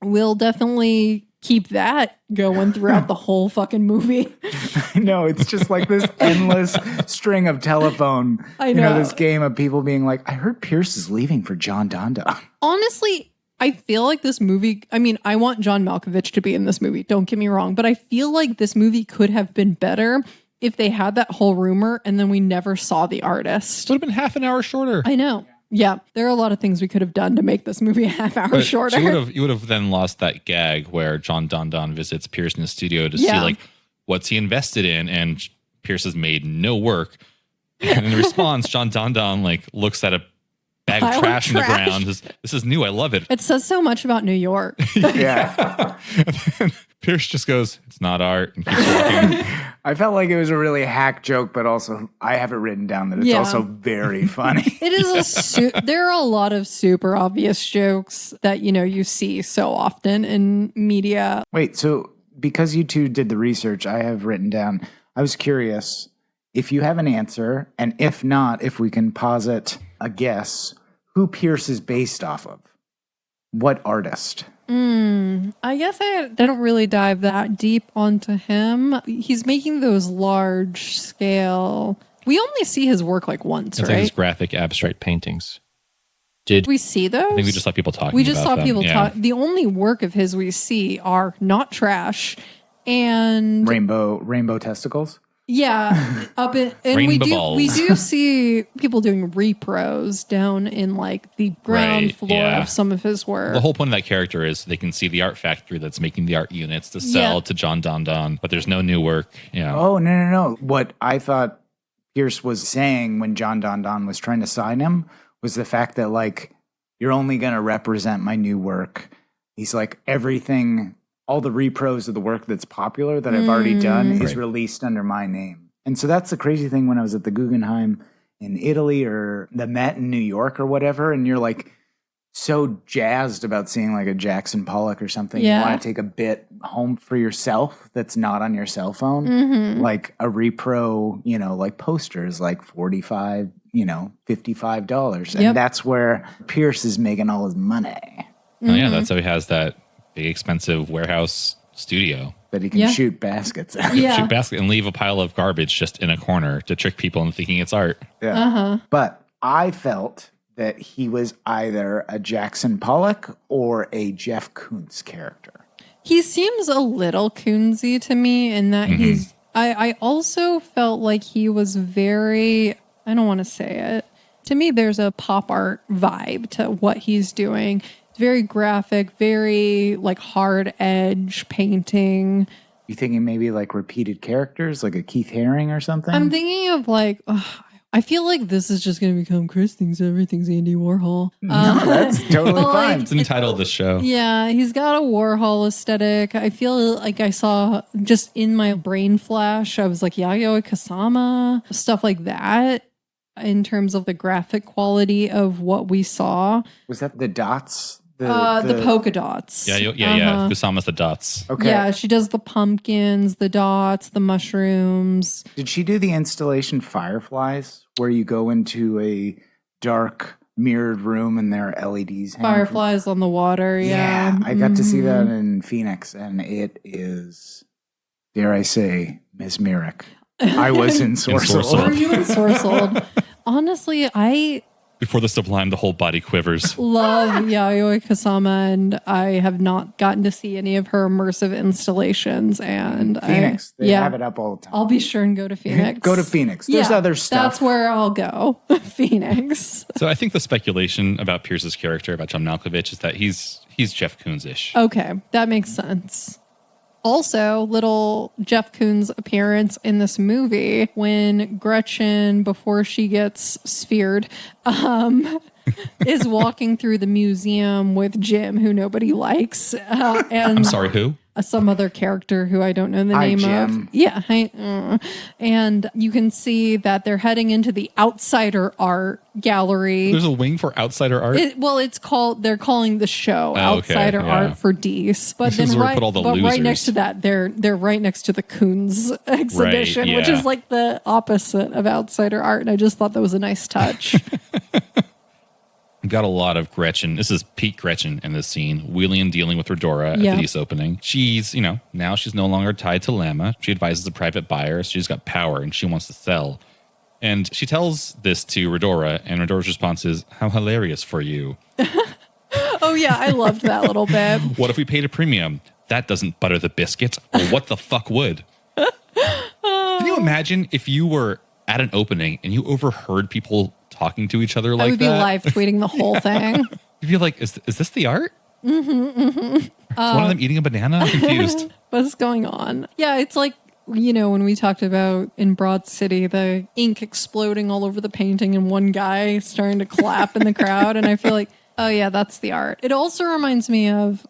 we'll definitely keep that going throughout the whole fucking movie. No, it's just like this endless string of telephone. I know. This game of people being like, I heard Pierce is leaving for John Don Don. Honestly, I feel like this movie, I mean, I want John Malkovich to be in this movie, don't get me wrong, but I feel like this movie could have been better if they had that whole rumor and then we never saw the artist. Would have been half an hour shorter. I know. Yeah, there are a lot of things we could have done to make this movie a half hour shorter. You would have then lost that gag where John Don Don visits Pierce in the studio to see like what's he invested in, and Pierce has made no work. And in response, John Don Don like looks at a bag of trash in the ground. This is new. I love it. It says so much about New York. Yeah. And then Pierce just goes, "It's not art," and keeps walking. I felt like it was a really hack joke, but also I have it written down that it's also very funny. It is there are a lot of super obvious jokes that, you see so often in media. Wait, so because you two did the research, I have written down, I was curious if you have an answer, and if not, if we can posit a guess, who Pierce is based off of. What artist? I guess I don't really dive that deep onto him. He's making those large scale. We only see his work like once, it's right? Like his graphic abstract paintings. Did we see those? I think we just saw people talking. We just about saw them. people talk. The only work of his we see are Not Trash and Rainbow testicles. Yeah, we do see people doing repros down in like the ground floor of some of his work. The whole point of that character is they can see the art factory that's making the art units to sell to John Don Don, but there's no new work. Oh, no. What I thought Pierce was saying when John Don Don was trying to sign him was the fact that like, you're only going to represent my new work. He's like, everything, all the repros of the work that's popular that I've already done is released under my name. And so that's the crazy thing when I was at the Guggenheim in Italy or the Met in New York or whatever, and you're like so jazzed about seeing like a Jackson Pollock or something. You want to take a bit home for yourself that's not on your cell phone. Like a repro, like posters like $45, $55. And that's where Pierce is making all his money. Oh yeah, that's how he has that big expensive warehouse studio that he can shoot baskets at. Shoot baskets and leave a pile of garbage just in a corner to trick people into thinking it's art. But I felt that he was either a Jackson Pollock or a Jeff Koons character. He seems a little Koonsy to me in that he's I also felt like he was very, I don't want to say it, to me there's a pop art vibe to what he's doing. Very graphic, very like hard edge painting. You thinking maybe like repeated characters, like a Keith Haring or something? I'm thinking of like, I feel like this is just going to become Chris thinks everything's Andy Warhol. No, that's totally fine. It's in the title of the show. Yeah, he's got a Warhol aesthetic. I feel like I saw just in my brain flash, I was like Yayoi Kusama, stuff like that. In terms of the graphic quality of what we saw. Was that the dots? The polka dots. Yeah. Kusama's the dots. Okay. Yeah, she does the pumpkins, the dots, the mushrooms. Did she do the installation Fireflies, where you go into a dark mirrored room and there are LEDs hanging Fireflies on the water, yeah. I got to see that in Phoenix, and it is, dare I say, mesmeric. I was ensorcelled. Were you ensorcelled? Honestly, I Before the sublime, the whole body quivers. love Yayoi Kusama, and I have not gotten to see any of her immersive installations. And Phoenix, they have it up all the time. I'll be sure and go to Phoenix. Go to Phoenix. There's other stuff. That's where I'll go. Phoenix. So I think the speculation about Pierce's character, about John Malkovich, is that he's Jeff Koons-ish. Okay, that makes sense. Also, little Jeff Koons appearance in this movie when Gretchen, before she gets sphered, is walking through the museum with Jim, who nobody likes. And I'm sorry, who? some other character who I don't know the name Jim. of. Yeah. And you can see that they're heading into the Outsider Art Gallery. There's a wing for Outsider Art? They're calling the show Outsider Art for Dees. But This is then where we put all the right losers. next to that, they're right next to the Coons exhibition, which is like the opposite of Outsider Art. And I just thought that was a nice touch. Got a lot of Gretchen. This is peak Gretchen in this scene, wheeling and dealing with Redora at the Dees opening. She's, now she's no longer tied to Lama. She advises a private buyer. So she's got power and she wants to sell. And she tells this to Redora, and Redora's response is, "How hilarious for you." Oh, yeah, I loved that little bit. What if we paid a premium? That doesn't butter the biscuit. Or what the fuck would? Can you imagine if you were at an opening and you overheard people talking to each other like that? I would be live tweeting the whole thing. You'd be like, is this the art? Is one of them eating a banana? I'm confused. What's going on? Yeah, it's like, when we talked about in Broad City, the ink exploding all over the painting and one guy starting to clap in the crowd. And I feel like, oh yeah, that's the art. It also reminds me of,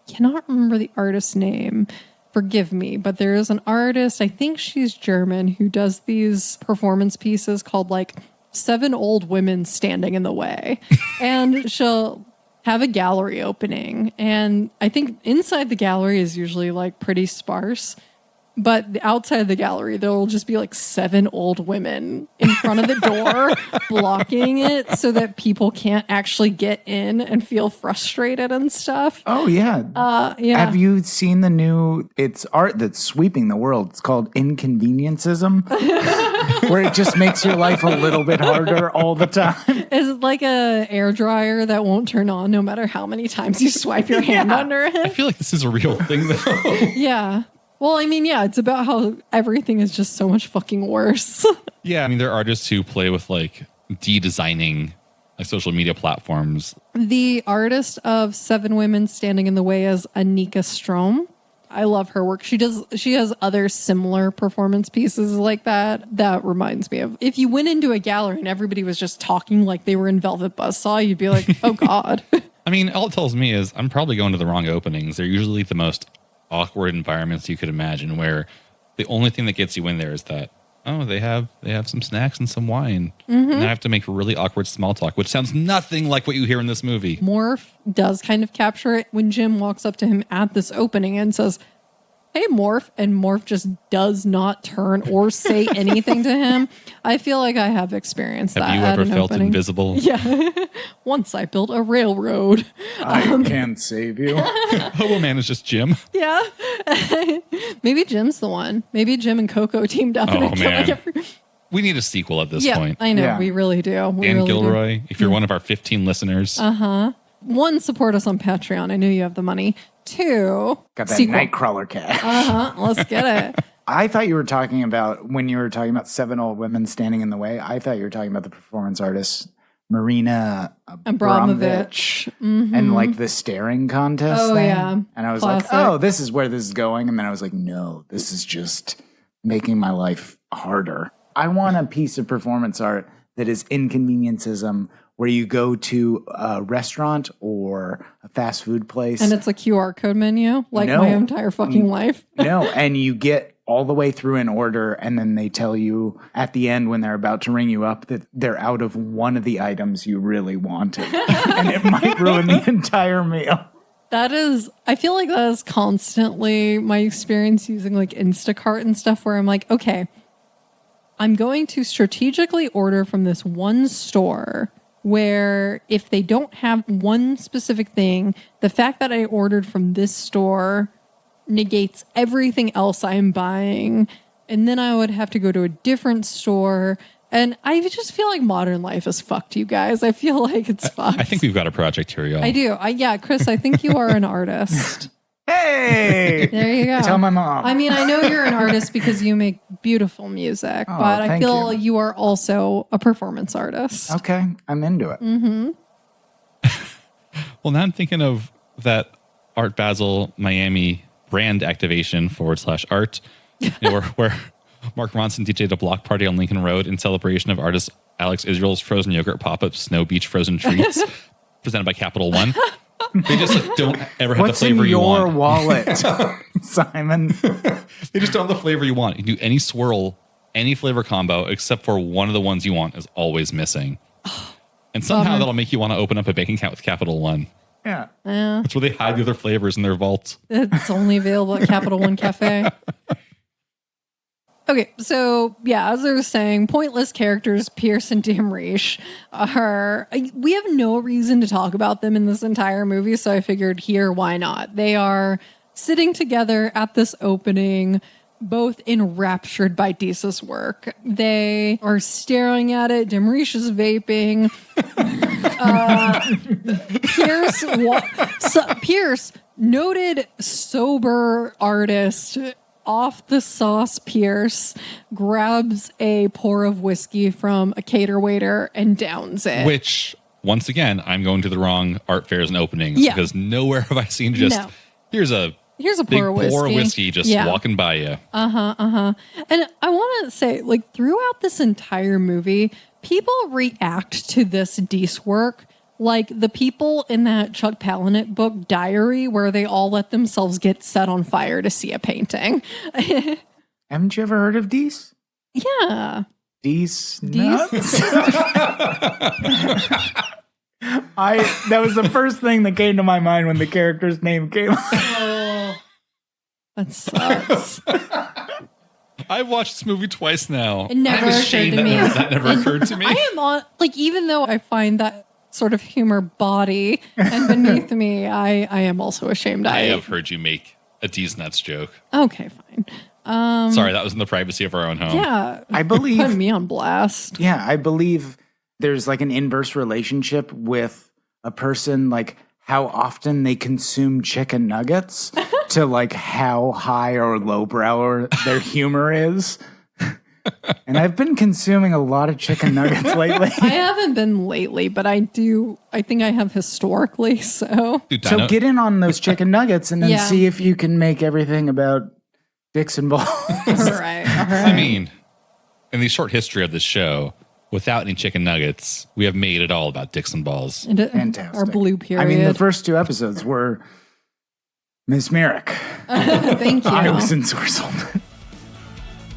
I cannot remember the artist's name. Forgive me, but there is an artist, I think she's German, who does these performance pieces called like 7 Old Women Standing in the Way. And she'll have a gallery opening. And I think inside the gallery is usually like pretty sparse. But outside the gallery, there will just be like 7 old women in front of the door blocking it so that people can't actually get in and feel frustrated and stuff. Oh, yeah. Yeah. Have you seen it's art that's sweeping the world. It's called inconveniencism, where it just makes your life a little bit harder all the time. It's like a air dryer that won't turn on no matter how many times you swipe your hand under I it. feel like this is a real thing, though. Yeah. Well, I mean, yeah, it's about how everything is just so much fucking worse. Yeah, I mean, there are artists who play with like de-designing like social media platforms. The artist of 7 Women Standing in the Way is Annika Ström. I love her work. She has other similar performance pieces like that. That reminds me of, if you went into a gallery and everybody was just talking like they were in Velvet Buzzsaw, you'd be like, oh God. I mean, all it tells me is I'm probably going to the wrong openings. They're usually the most awkward environments you could imagine, where the only thing that gets you in there is that, oh, they have some snacks and some wine. And I have to make really awkward small talk, which sounds nothing like what you hear in this movie. Morph does kind of capture it when Jim walks up to him at this opening and says, "Hey, Morph," and Morph just does not turn or say anything to him. I feel like I have experienced that. Have you ever felt invisible? Yeah. Once I built a railroad. I can save you. Hobo Man is just Jim. Yeah. Maybe Jim's the one. Maybe Jim and Coco teamed up. Oh, and man. We need a sequel at this point. I know. Yeah. We really do. Dan Gilroy, if you're one of our 15 listeners. 1, support us on Patreon. I know you have the money. 2, Got that sequel. Nightcrawler cat. Let's get it. I thought you were talking about, when you were talking about 7 old women standing in the way, I thought you were talking about the performance artist Marina Abramovich and like the staring contest thing. Yeah. And I was Classic. like, oh, this is where this is going. And then I was like, no, this is just making my life harder. I want a piece of performance art that is inconveniencism, where you go to a restaurant or a fast food place. And it's a QR code menu, like No. my entire fucking life. No, and you get all the way through an order, and then they tell you at the end when they're about to ring you up that they're out of one of the items you really wanted. And it might ruin the entire meal. That is, I feel like that is constantly my experience using like Instacart and stuff, where I'm like, okay, I'm going to strategically order from this one store where if they don't have one specific thing, the fact that I ordered from this store negates everything else I'm buying. And then I would have to go to a different store. And I just feel like modern life is fucked, you guys. I feel like it's fucked. I think we've got a project here, y'all. I do. Yeah, Chris, I think you are an artist. Hey! There you go. Tell my mom. I mean, I know you're an artist because you make beautiful music, but I thank feel you. you are also a performance artist. Okay, I'm into it. Well, now I'm thinking of that Art Basel Miami brand activation /art, where Mark Ronson DJ'd a block party on Lincoln Road in celebration of artist Alex Israel's frozen yogurt pop-up Snow Beach Frozen Treats, presented by Capital One. They just don't ever have What's the in flavor you your want. wallet, Simon? They just don't have the flavor you want. You can do any swirl, any flavor combo, except for one of the ones you want is always missing. And somehow that'll make you want to open up a bank account with Capital One. Yeah. That's where they hide the other flavors in their vault. It's only available at Capital One Cafe. Okay, so yeah, as I was saying, pointless characters, Pierce and Damriche we have no reason to talk about them in this entire movie, so I figured here, why not? They are sitting together at this opening, both enraptured by Deesa's work. They are staring at it. Damriche is vaping. Pierce, noted sober artist, off the sauce Pierce, grabs a pour of whiskey from a cater waiter and downs it. Which, once again, I'm going to the wrong art fairs and openings because nowhere have I seen here's a big pour of whiskey just walking by you. And I want to say, like, throughout this entire movie, people react to this Deese work like the people in that Chuck Palahniuk book, Diary, where they all let themselves get set on fire to see a painting. Haven't you ever heard of Deese? Yeah. Deese nuts? That was the first thing that came to my mind when the character's name came up. That sucks. I've watched this movie twice now. It never I'm occurred ashamed to me. that never occurred to me. I am on, like, even though I find that sort of humor body and beneath me, I am also ashamed. I have heard you make a D's nuts joke. Okay, fine. Sorry, that was in the privacy of our own home. Yeah. I believe. Put me on blast. Yeah, I believe there's like an inverse relationship with a person, like how often they consume chicken nuggets to like how high or lowbrow their humor is. And I've been consuming a lot of chicken nuggets lately. I haven't been lately, but I think I have historically, so. Dude, So get in on those chicken nuggets and then Yeah. see if you can make everything about dicks and balls. All right. I mean, in the short history of this show, without any chicken nuggets, we have made it all about dicks and balls. Fantastic. Our blue period. I mean, the first 2 episodes were Miss Merrick. Thank you. I was ensorcelled.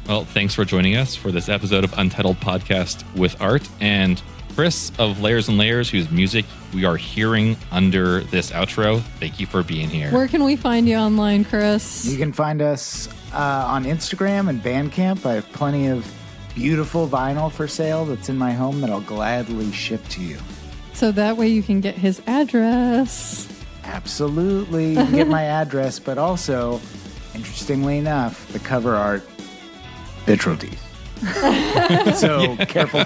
Well, thanks for joining us for this episode of Untitled Podcast with Art. And Chris of Lairs and Layers, whose music we are hearing under this outro, thank you for being here. Where can we find you online, Chris? You can find us on Instagram and Bandcamp. I have plenty of beautiful vinyl for sale that's in my home that I'll gladly ship to you. So that way you can get his address. Absolutely. You can get my address, but also, interestingly enough, the cover art, Vitrodies. So careful.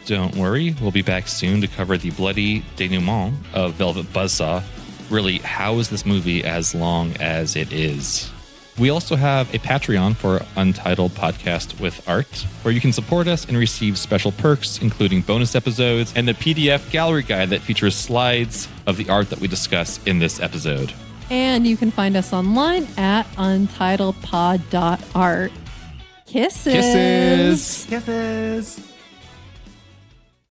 Don't worry, we'll be back soon to cover the bloody denouement of Velvet Buzzsaw. Really, how is this movie as long as it is? We also have a Patreon for Untitled Podcast with Art, where you can support us and receive special perks, including bonus episodes and the PDF gallery guide that features slides of the art that we discuss in this episode. And you can find us online at untitledpod.art. Kisses. Kisses. Kisses.